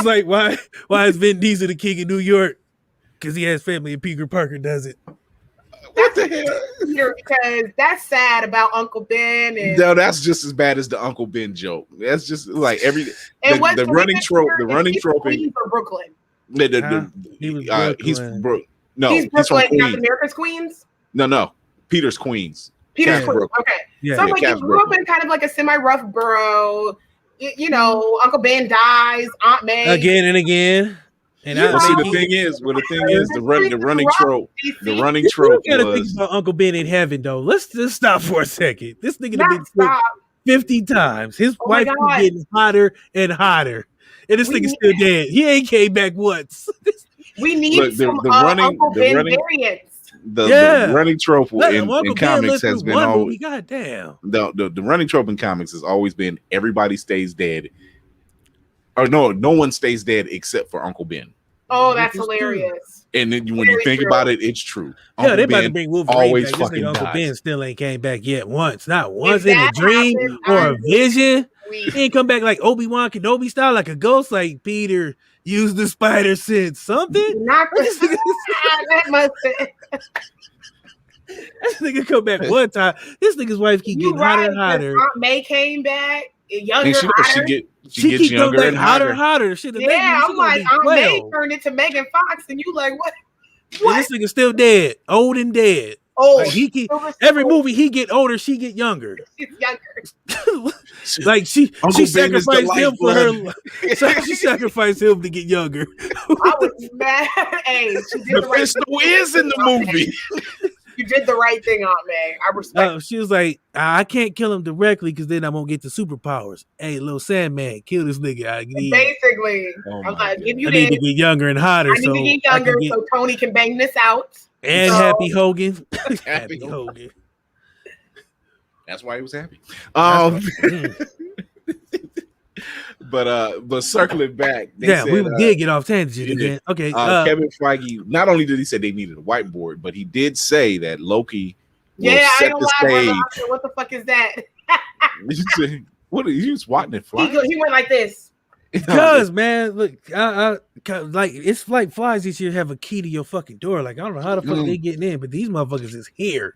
like why is Vin Diesel the king of New York? Because he has family and Peter Parker doesn't. What the hell? Peter, because that's sad about Uncle Ben. And No, that's just as bad as the Uncle Ben joke. That's just like and the running trope. The running trope. Queens or Brooklyn. He was He's Brooklyn. He's from Brooklyn. Not Queens. America's Queens. No. Peter's Queens. Peter's Cap's Queens. Brooklyn. Okay. Yeah. So I'm like, Cap's you grew up in kind of like a semi-rough borough. You know, Uncle Ben dies. Aunt May Again and again. And You I know, See, think the thing is, the running trope. The running trope you gotta think was about Uncle Ben in heaven, though. Let's just stop for a second. This nigga done been sick stop. 50 times. His Oh my wife is God. getting hotter and hotter. And this We nigga's need- still dead. He ain't came back once. We need Look, the some running- Uncle the Ben running- variants. the running trope in Uncle Ben comics lived has through been one always movie. God damn. the running trope in comics has always been everybody stays dead, or no one stays dead except for Uncle Ben. Oh, that's Which is true. hilarious. And then when you Very think true. about it, it's true. Yeah, Uncle they about to Ben bring Wolverine always back. This fucking nigga Uncle dies. Ben still ain't came back yet once. Not once If in a that dream happens, or a I'm vision. weak. He ain't come back like Obi-Wan Kenobi style, like a ghost, like Peter used the spider sense. Something? Not This nigga- that must This nigga come back one time. This nigga's wife keep you getting hotter and right, hotter. 'cause Aunt May came back, younger, And she hotter. gets Keep coming younger back and hotter hotter. and hotter. Shit, the Yeah, baby, I'm like, Aunt May 12. turned into Megan Fox, and you like, what? And this nigga still dead, old and dead. Oh, Like he keep, Silver every Surfer, movie he get older, she get younger. she's younger. Like she Uncle Ben is the sacrificed him for her. lifeblood. So she sacrificed him to get younger. I was mad. Hey, she did the right Mephisto thing. is in the movie. You did the right thing, Aunt May. I respect. She was like, I can't kill him directly because then I won't get the superpowers. Hey, little Sandman, kill this nigga. I need Basically, Oh I'm my like, God. give you to this. get younger and hotter. I need So to get I younger can get, so Tony can bang this out. and so- Happy Hogan. Happy Happy Hogan. That's why he was happy. Mm. But circling back, they Yeah, said, we did get off tangent you again. Okay. Kevin Feige, not only did he say they needed a whiteboard, but he did say that Loki will Yeah, I set ain't gonna the lie, brother. stage. I said, what the fuck is that? What are you just watching it fly? He went like this. Because man, look, like it's like flies this year have a key to your fucking door. Like I don't know how the fuck they getting in, but these motherfuckers is here.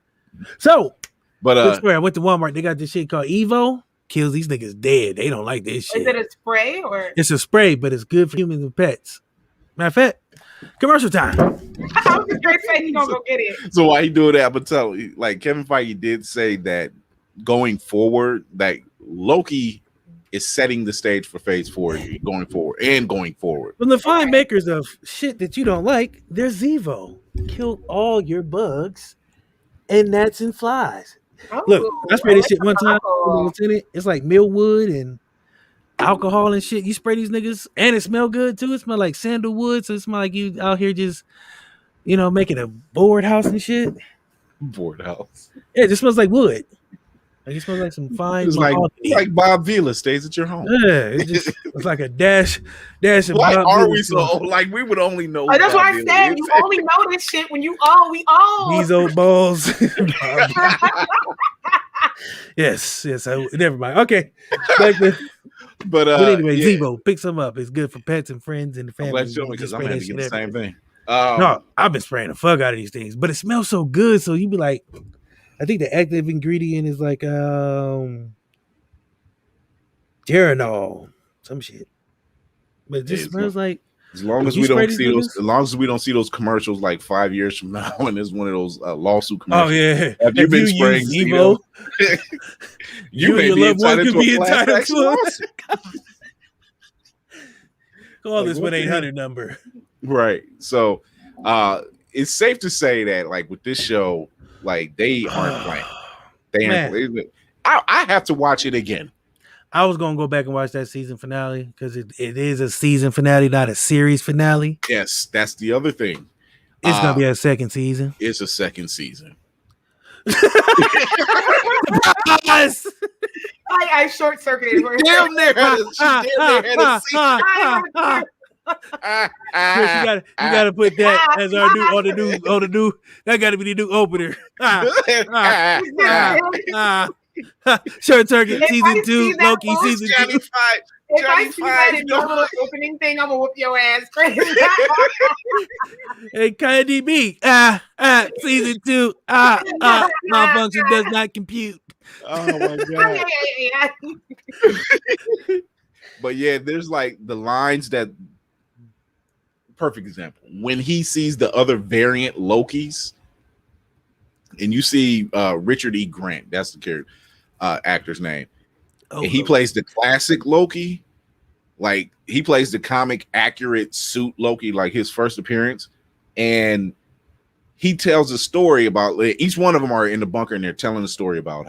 So, But I went to Walmart. They got this shit called Evo. Kills these niggas dead. They don't like this shit. Is it a spray or? It's a spray, but it's good for humans and pets. Matter of fact, commercial time. I was just gonna say you gonna go get it. so why he doing that? But tell you, like Kevin Feige did say that going forward, like Loki is setting the stage for Phase 4 going forward. From the fine makers of shit that you don't like, there's Evo. Kill all your bugs and gnats and flies. Look, I sprayed this shit one time. What's in it? It's like millwood and alcohol and shit. You spray these niggas, and it smell good too. It smell like sandalwood, so it smell like you out here just, making a board house and shit. Board house. Yeah, it just smells like wood. Like it smells like some fine. It's like mahogany. Bob Vila stays at your home. Yeah, it's like a dash of. Why Bob are Dylan we so song. like we would only know? Oh, that's Bob why I Dylan. said you only know this shit when we all. These old balls. yes. Never mind. Okay. Back to, But anyway, yeah, Zevo, pick some up. It's good for pets and friends and the I'm family. glad you told me because I'm gonna have to get the same thing. No, I've been spraying the fuck out of these things, but it smells so good. So you be like, I think the active ingredient is like Geranol, some shit. But it just Yeah, smells like As long as You we spray don't these see those, niggas? as long as we don't see those commercials like 5 years from now, and there's one of those lawsuit commercials. oh yeah. Have you been spraying use Zevo? You may your be loved one entitled could to be a class entitled action to a- lawsuit. Call Like, this what the 1-800 number. Right. So it's safe to say that like with this show, like they aren't playing. They aren't playing. I have to watch it again. I was gonna go back and watch that season finale because it is a season finale, not a series finale. Yes, that's the other thing. It's gonna be a second season. It's a second season. Yes. I short circuited. Damn near had a, she damn near had a season. Chris, you gotta put that as our new. That gotta be the new opener. Short Circuit If I season 2, see that Loki post, season Johnny 2. Five. If I Johnny see that Five. in your little opening thing, I'm gonna whoop your ass crazy. Hey, Candy B. Season 2. Malfunction does not compute. Oh my god. But yeah, there's like the lines that perfect example. When he sees the other variant Lokis, and you see Richard E. Grant, that's the character actor's name. And he plays the classic Loki. Like he plays the comic accurate suit Loki, like his first appearance. And he tells a story about each one of them are in the bunker and they're telling a story about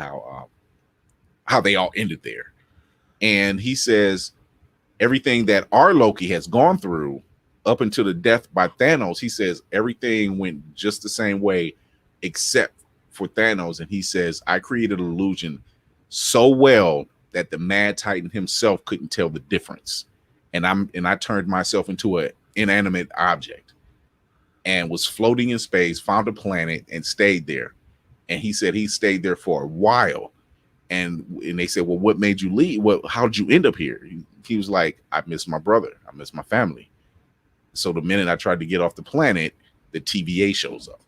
how they all ended there. And he says everything that our Loki has gone through up until the death by Thanos, he says everything went just the same way except for Thanos. And he says, I created an illusion so well that the Mad Titan himself couldn't tell the difference. And I turned myself into an inanimate object and was floating in space, found a planet and stayed there. And he said he stayed there for a while. And they said, well, what made you leave? How did you end up here? He was like, I miss my brother. I miss my family. So the minute I tried to get off the planet, the TVA shows up.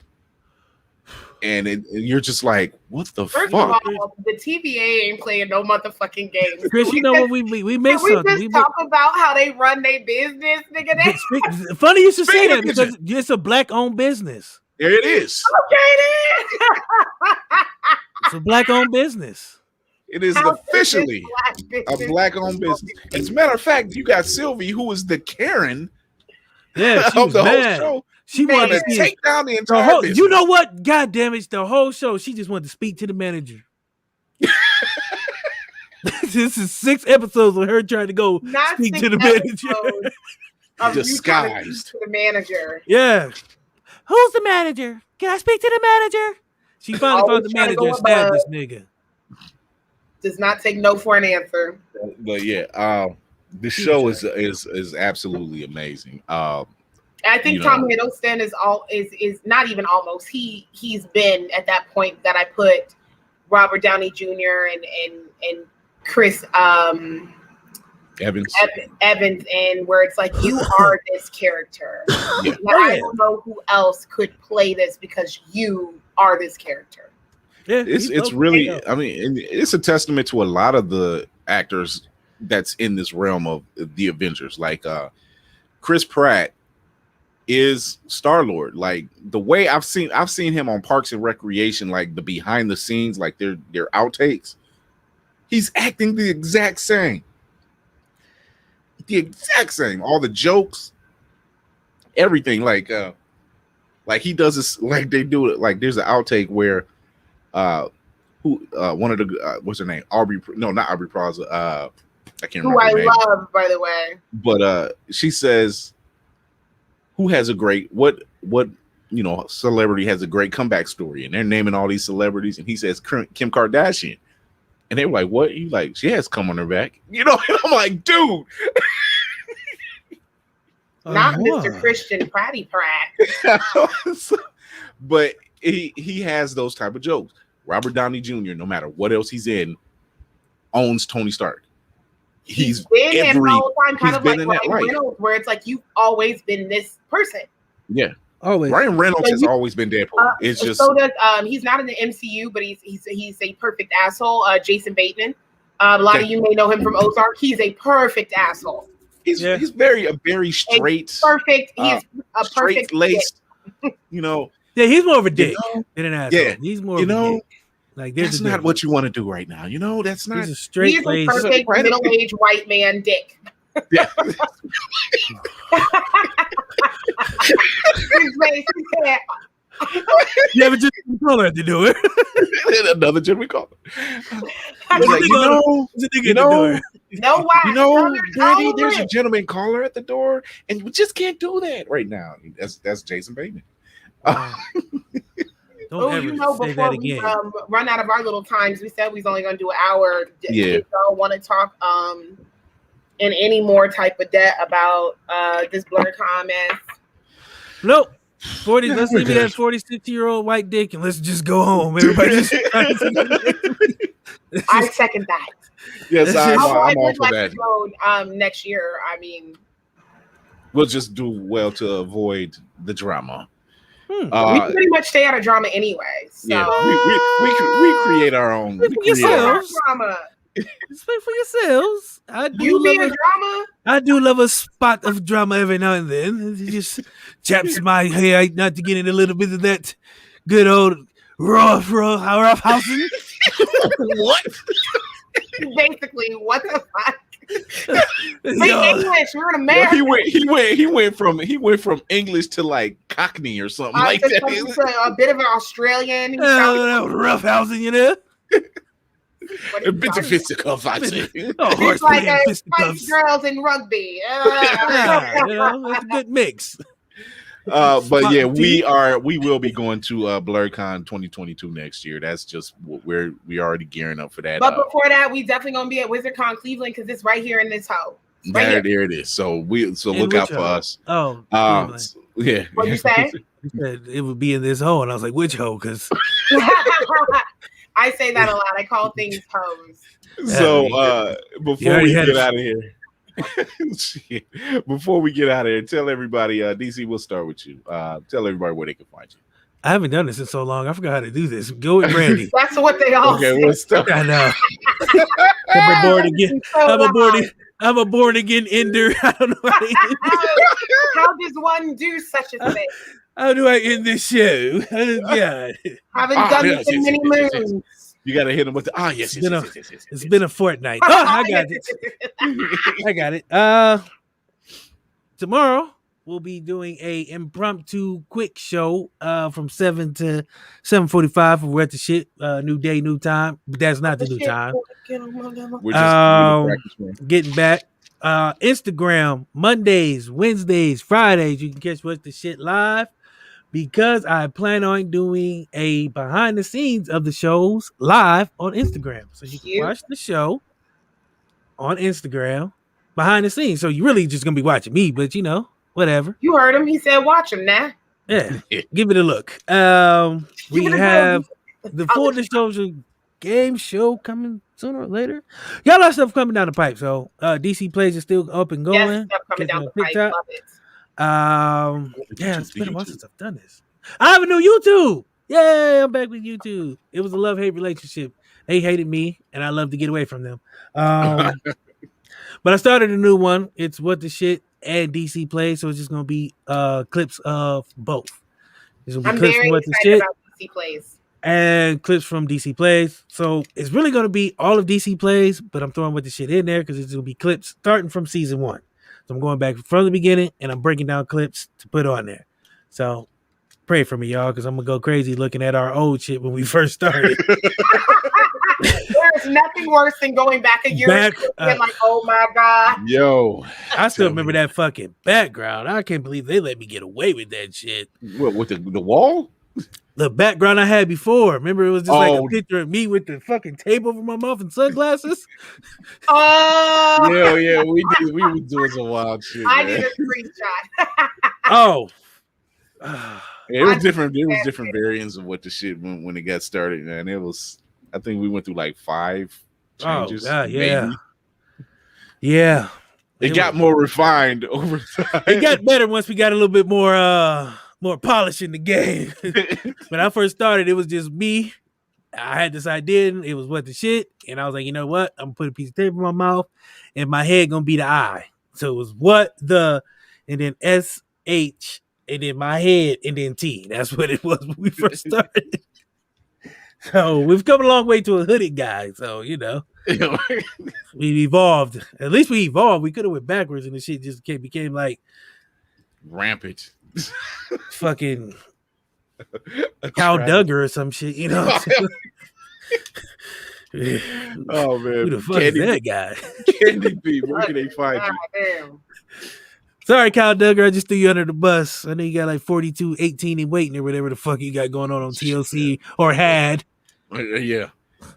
And you're just like, what the First fuck? of all, the TVA ain't playing no motherfucking games. Chris, you know what we missed something. We talk about how they run their business, nigga. Funny you should say that because it's a black-owned business. There it is. Okay, it is. It's a black-owned business. It is officially a black-owned business. As a matter of fact, you got Sylvie, who was the Karen Yeah, she of was the mad. whole show. She wanted to take down the entire business. You know what? God damn it. The whole show, she just wanted to speak to the manager. This is 6 episodes of her trying to go speak to the manager. Disguised. To the manager. Yeah. Who's the manager? Can I speak to the manager? She finally found the manager and stabbed this nigga. Does not take no for an answer. But yeah, the show is absolutely amazing. I think Tom Hiddleston is not even almost. He's been at that point that I put Robert Downey Jr. and Chris Evans in, where it's like you are this character. Yeah. I don't know who else could play this because you are this character. Yeah, it's really. I mean, it's a testament to a lot of the actors that's in this realm of the Avengers. Like Chris Pratt is Star-Lord. Like the way I've seen him on Parks and Recreation, like the behind the scenes, like their outtakes. He's acting the exact same. The exact same. All the jokes, everything. Like he does this. Like they do it. Like there's an outtake where. One of the what's her name? Not Aubrey Plaza. I can't remember. Who I love, by the way. But she says, "Who has a great what celebrity has a great comeback story?" And they're naming all these celebrities, and he says Kim Kardashian, and they were like, "What?" He's like, "She has come on her back," And I'm like, "Dude." Not Mr. Christian Pratty Pratt. But he has those type of jokes. Robert Downey Jr., no matter what else he's in, owns Tony Stark. He's been in the whole time, kind of like Ryan Reynolds, where it's like you've always been this person. Yeah, always. Ryan Reynolds has always been Deadpool. It's just so does he's not in the MCU, but he's a perfect asshole. Jason Bateman. A lot of you may know him from Ozark. He's a perfect asshole. He's very straight, perfect. He's a perfect laced. Yeah, he's more of a dick than an asshole. Yeah, he's more of a dick. Like that's not what you want to do right now. That's not. He's a straight. He's a perfect middle-aged white man dick. Yeah. You have a gentleman caller at the door. Another gentleman caller. Brady, there's a gentleman caller at the door, and we just can't do that right now. That's Jason Bateman. Don't ever say that again. We run out of our little times. We said we was only going to do an hour. Yeah. You don't want to talk in any more type of depth about this Blerdcon mess? Nope. Let's leave it at 46-year-old white dick and let's just go home. Everybody just I second that. Yes, I'm I all would for like that. to go next year. I mean, We'll just do well to avoid the drama. we can pretty much stay out of drama anyway. So. Yeah, we create our own. We create our own drama. Speak for yourselves. I do love a drama. I do love a spot of drama every now and then. It just chaps my hair not to get in a little bit of that good old rough housing. What? Basically, what the fuck? English. We're in America. He went from English to like Cockney or something like that. A bit of an Australian. Rough housing, you know. A bit of physical fighting. It's like Spice Girls in rugby. It's a good mix. But yeah, we will be going to Blerdcon 2022 next year. That's just what we already gearing up for that. But before that, we definitely gonna be at WizardCon Cleveland because it's right here in this hole. There it is. So look out for us. Oh, yeah. What you say? You said it would be in this hole, and I was like, which hole? Because I say that a lot. I call things hoes. So before we get out of here. Before we get out of here, tell everybody, DC, we'll start with you. Tell everybody where they can find you. I haven't done this in so long. I forgot how to do this. Go with Brandy. That's what they all say. We'll start. I know. I'm a born again ender. I don't know how does one do such a thing? How do I end this show? God. Haven't done this in many moons. You gotta hit him with the yes. It's been a fortnight. Oh, I got it. I got it. Tomorrow we'll be doing a impromptu quick show from 7 to 7:45 for What the Shit. New day, new time. But that's not the new time. We're just getting back. Instagram Mondays, Wednesdays, Fridays. You can catch What the Shit live. Because I plan on doing a behind the scenes of the shows live on Instagram. So you can watch the show on Instagram behind the scenes. So you're really just going to be watching me, but whatever. You heard him. He said, watch him now. Yeah. Give it a look. We have the full disclosure game show coming sooner or later. Got a lot of stuff coming down the pipe. So DC Plays is still up and going. Yes, stuff coming down the pipe. Love it. It's been a while since I've done this. I have a new YouTube. Yay, I'm back with YouTube. It was a love-hate relationship. They hated me, and I love to get away from them. But I started a new one. It's What the Shit and DC Plays, so it's just gonna be clips of both. I'm very excited about DC Plays. And clips from DC Plays. So it's really gonna be all of DC Plays, but I'm throwing What the Shit in there because it's gonna be clips starting from season 1. So I'm going back from the beginning and I'm breaking down clips to put on there. So pray for me, y'all, because I'm going to go crazy looking at our old shit when we first started. There's nothing worse than going back a year and like, oh my God. Yo. I still remember that fucking background. I can't believe they let me get away with that shit. What, with the wall? The background I had before. Remember, it was just like a picture of me with the fucking tape over my mouth and sunglasses. Yeah, we were doing some wild shit. I did a screenshot. It was different. There was different variants of What the Shit when it got started, man. It was. I think we went through like 5 changes. Oh God, yeah, yeah. It got more refined over time. It got better once we got a little bit more polish in the game. When I first started, it was just me. I had this idea, and it was What the Shit, and I was like, you know what? I'm gonna put a piece of tape in my mouth, and my head gonna be the I. So it was what the, and then SH, and then my head, and then T. That's what it was when we first started. So we've come a long way to a hooded guy. So we evolved. At least we evolved. We could have went backwards, and the shit just became like rampant. Fucking Cow Duggar or some shit, Oh man, who the fuck is that guy? Candy B, where can they find you? Sorry, Cow Duggar, I just threw you under the bus. I know you got like 42, 18 and waiting or whatever the fuck you got going on TLC or had. Yeah.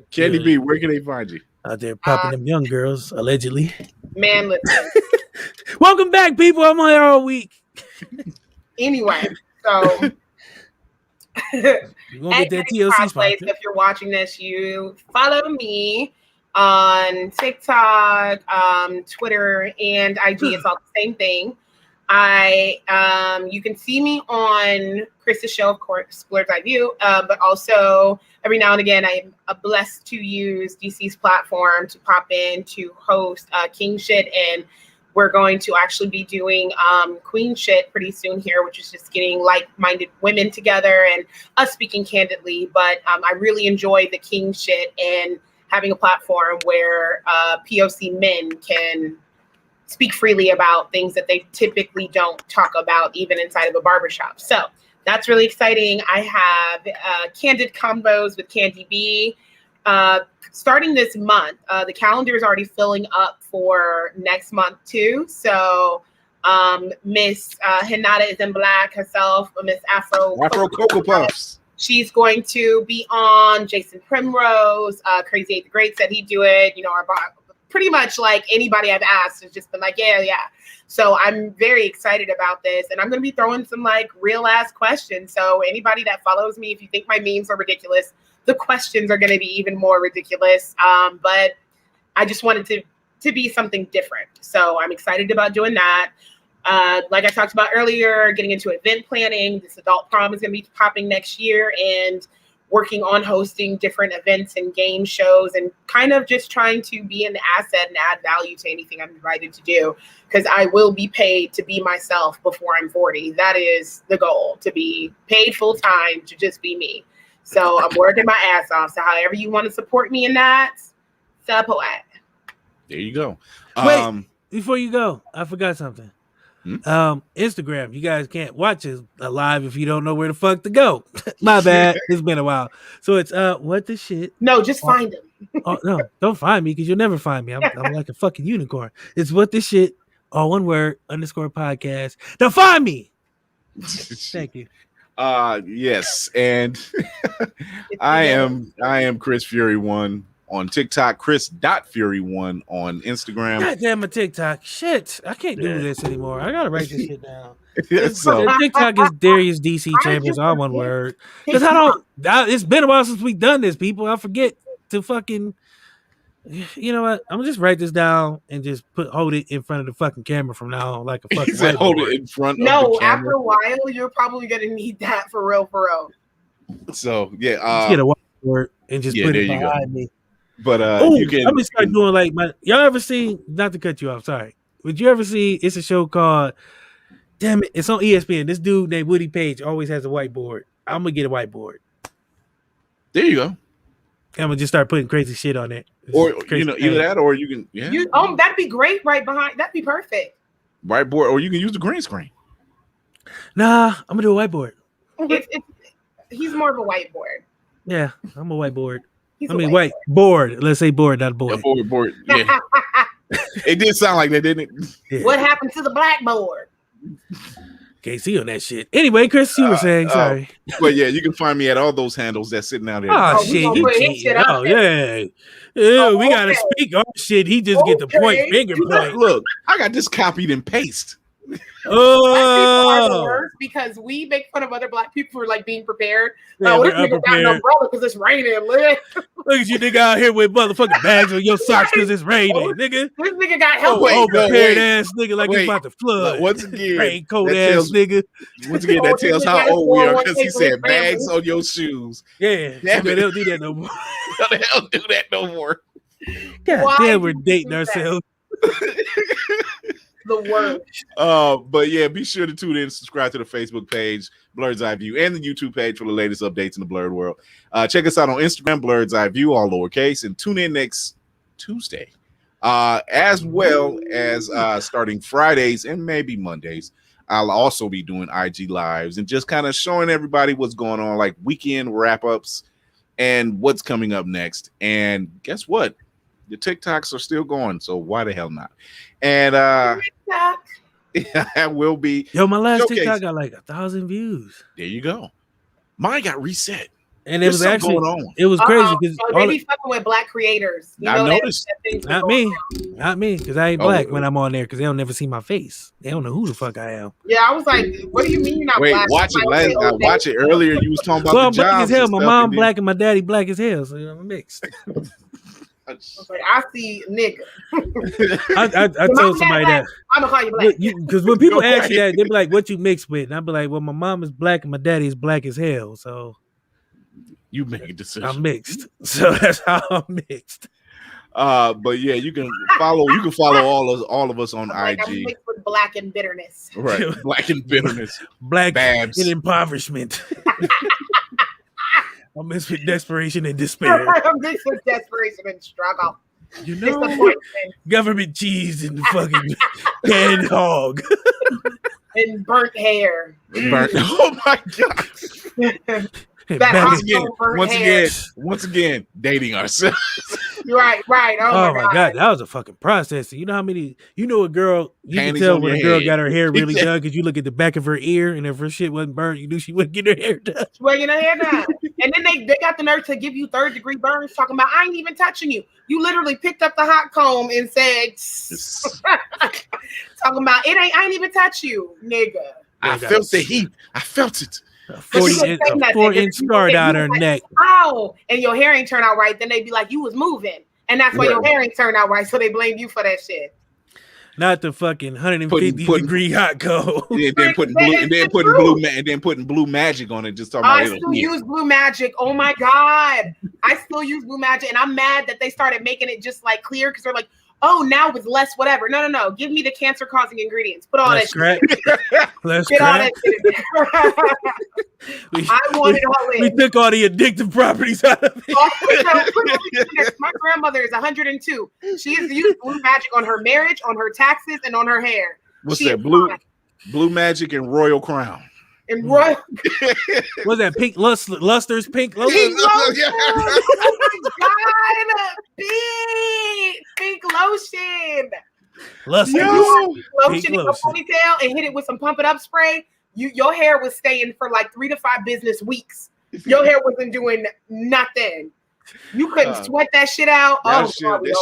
Candy B, where can they find you? Out there popping them young girls, allegedly. Man, listen. Welcome back, people. I'm here all week. Anyway, so You won't get that TLC sponsor. If you're watching this, you follow me on TikTok, Twitter, and IG. It's all the same thing. You can see me on Chris's show, of course, Blerd's Eye View, but also every now and again, I'm blessed to use DC's platform to pop in to host King Shit, and we're going to actually be doing Queen Shit pretty soon here, which is just getting like-minded women together and us speaking candidly. But I really enjoy the King Shit and having a platform where POC men can speak freely about things that they typically don't talk about even inside of a barbershop. So that's really exciting. I have Candid Combos with Candy B. Starting this month, the calendar is already filling up for next month too. So Miss Hinata is in black herself, Miss Afro Cocoa Puffs. She's going to be on. Jason Primrose, Crazy 8 the Great said he'd do it. You know, pretty much like anybody I've asked has just been like, yeah. So I'm very excited about this, and I'm going to be throwing some like real ass questions. So anybody that follows me, if you think my memes are ridiculous, the questions are going to be even more ridiculous. But I just wanted to be something different. So I'm excited about doing that. Like I talked about earlier, getting into event planning. This adult prom is going to be popping next year, and working on hosting different events and game shows, and kind of just trying to be an asset and add value to anything I'm invited to do, because I will be paid to be myself before I'm 40. That is the goal, to be paid full time to just be me. So I'm working my ass off. So however you want to support me in that, support. There you go. Wait, before you go, I forgot something. Instagram, you guys can't watch it live if you don't know where the fuck to go. My bad. It's been a while. So it's what the shit. No, just find him. Oh no, don't find me, because you'll never find me. I'm like a fucking unicorn. It's what the shit, all one word, _podcast. Now find me. Thank you. Yes, and I am Chris Fury 1 on TikTok, Chris.Fury1 on Instagram. God damn it, TikTok. Shit. I can't do this anymore. I gotta write this shit down. So TikTok is Darius DC Chambers, all one word. Because it's been a while since we've done this, people. I forget to fucking, you know what? I'm gonna just write this down and just hold it in front of the fucking camera from now on, like a fucking hold it in front of the camera. After a while, you're probably gonna need that for real. So yeah, just get a whiteboard and just put it behind me. But you can. I'm gonna start doing like y'all ever seen? Not to cut you off, sorry. Would you ever see? It's a show called. Damn it! It's on ESPN. This dude named Woody Page always has a whiteboard. I'm gonna get a whiteboard. There you go. I'm gonna just start putting crazy shit on it. Or either that, or you can. Yeah. That'd be great. Right behind. That'd be perfect. Whiteboard, or you can use the green screen. Nah, I'm gonna do a whiteboard. He's more of a whiteboard. Yeah, I'm a whiteboard. Whiteboard. Let's say board, not board. Yeah, board. Yeah. It did sound like that, didn't it? Yeah. What happened to the blackboard? Can't see on that shit. Anyway, Chris, you were saying, sorry. But yeah, you can find me at all those handles that's sitting out there. Oh, shit. Oh, yeah. Yeah, we got to speak our shit. He just get the point, finger point. Look, I got this copied and paste. Black people are the worst, because we make fun of other black people for like being prepared. Yeah, this nigga got an umbrella because it's raining. Look at you nigga out here with motherfucking bags on your socks because it's raining, nigga. This nigga got help. Prepared ass nigga like it's about to flood. Once again, raincoat ass nigga. Once again, that tells how old we are, because he said bags on your shoes. Yeah, they don't do that no more. They don't do that no more. God damn, we're dating ourselves. The worst. But yeah, be sure to tune in and subscribe to the Facebook page, Blerd's Eye View, and the YouTube page for the latest updates in the Blerd world. Check us out on Instagram, Blerd's Eye View, all lowercase, and tune in next Tuesday, as well as starting Fridays and maybe Mondays. I'll also be doing IG lives and just kind of showing everybody what's going on, like weekend wrap-ups and what's coming up next. And guess what? The TikToks are still going, so why the hell not? And I will be. Yo, my last TikTok got like 1,000 views. There you go. Mine got reset. And it was actually going on. It was crazy because they be fucking with black creators. You know, noticed. Not me, because I ain't black when I'm on there because they don't never see my face. They don't know who the fuck I am. Yeah, I was like, what do you mean you're not Wait, black? watch it. Watch it earlier. You was talking about I'm the black jobs as hell. and My stuff, mom and then- black and my daddy black as hell, so I'm mixed. I was like, I see nigga. I told somebody that. I'm gonna call you black. Because when people ask you that, they be like, "What you mixed with?" And I be like, "Well, my mom is black and my daddy is black as hell, so you make a decision. I'm mixed." So that's how I'm mixed. But yeah, you can follow all of us on like, IG. I'm mixed with black and bitterness. Right, black and bitterness, black Babs. and impoverishment. I'm mixed with desperation and despair. I'm mixed with desperation and struggle. You know, government cheese and the fucking canned hog and burnt hair. Burnt. Oh my god. Once again, dating ourselves. Right. Oh my god, that was a fucking process. You know how many? You know a girl? You can tell when a girl got her hair really done because you look at the back of her ear, and if her shit wasn't burnt, you knew she wouldn't get her hair done. She wasn't getting her hair done, and then they got the nerve to give you 3rd-degree burns, talking about I ain't even touching you. You literally picked up the hot comb and said, talking about I ain't even touch you, nigga. I felt the heat. I felt it. A 4-inch scar down her neck. Ow! And your hair ain't turn out right. Then they be like, you was moving. And that's why your hair ain't turned out right. So they blame you for that shit. Not the fucking 150-degree hot cold. Yeah, then putting blue magic on it. Just talking about I still use blue magic. Oh my god. I still use blue magic. And I'm mad that they started making it just like clear because they're like, oh, now with less whatever. No. Give me the cancer-causing ingredients. Put all that shit. Get all that shit in there. I want it all in. We took all the addictive properties out of it. My grandmother is 102. She has used blue magic on her marriage, on her taxes, and on her hair. What's that? Blue magic and Royal Crown. And Royal. What's that? Pink Luster's pink lotion? Oh my god! Pink lotion. Luster. Lotion in your ponytail and hit it with some pump it up spray. Your hair was staying for like 3 to 5 business weeks. Your hair wasn't doing nothing. You couldn't sweat that shit out. That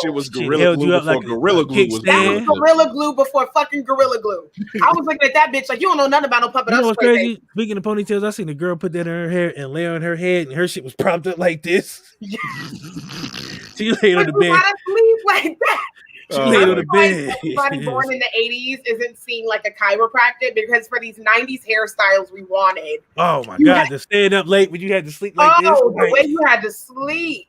shit was Gorilla Glue before Gorilla Glue was. That was Gorilla Glue before fucking Gorilla Glue. I was looking at that bitch like, you don't know nothing about no pump it up spray. Crazy? Speaking of ponytails, I seen a girl put that in her hair and lay on her head, and her shit was propped up like this. Yeah. She laid on the bed. Sleep like that. She laid on the bed. Everybody born in the 80s isn't seen like a chiropractor because for these 90s hairstyles we wanted. Oh my god, to stand up late when you had to sleep like this. Oh, the way you had to sleep.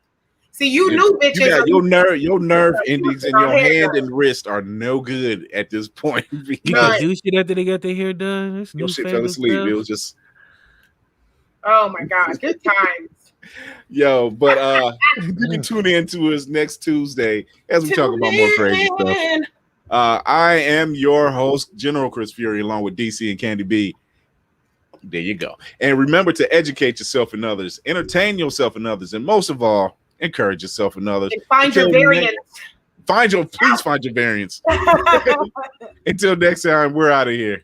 See, you knew bitches. Your nerve endings in your hand and wrist are no good at this point. You can do shit after they got their hair done. Your shit fell asleep. It was just. Oh my god, good times. Yo, but you can tune in to us next Tuesday as we talk about more crazy stuff. I am your host, General Chris Fury, along with DC and Candy B. There you go. And remember to educate yourself and others, entertain yourself and others, and most of all, encourage yourself and others. And find your variants. Please find your variants. Until next time, we're out of here.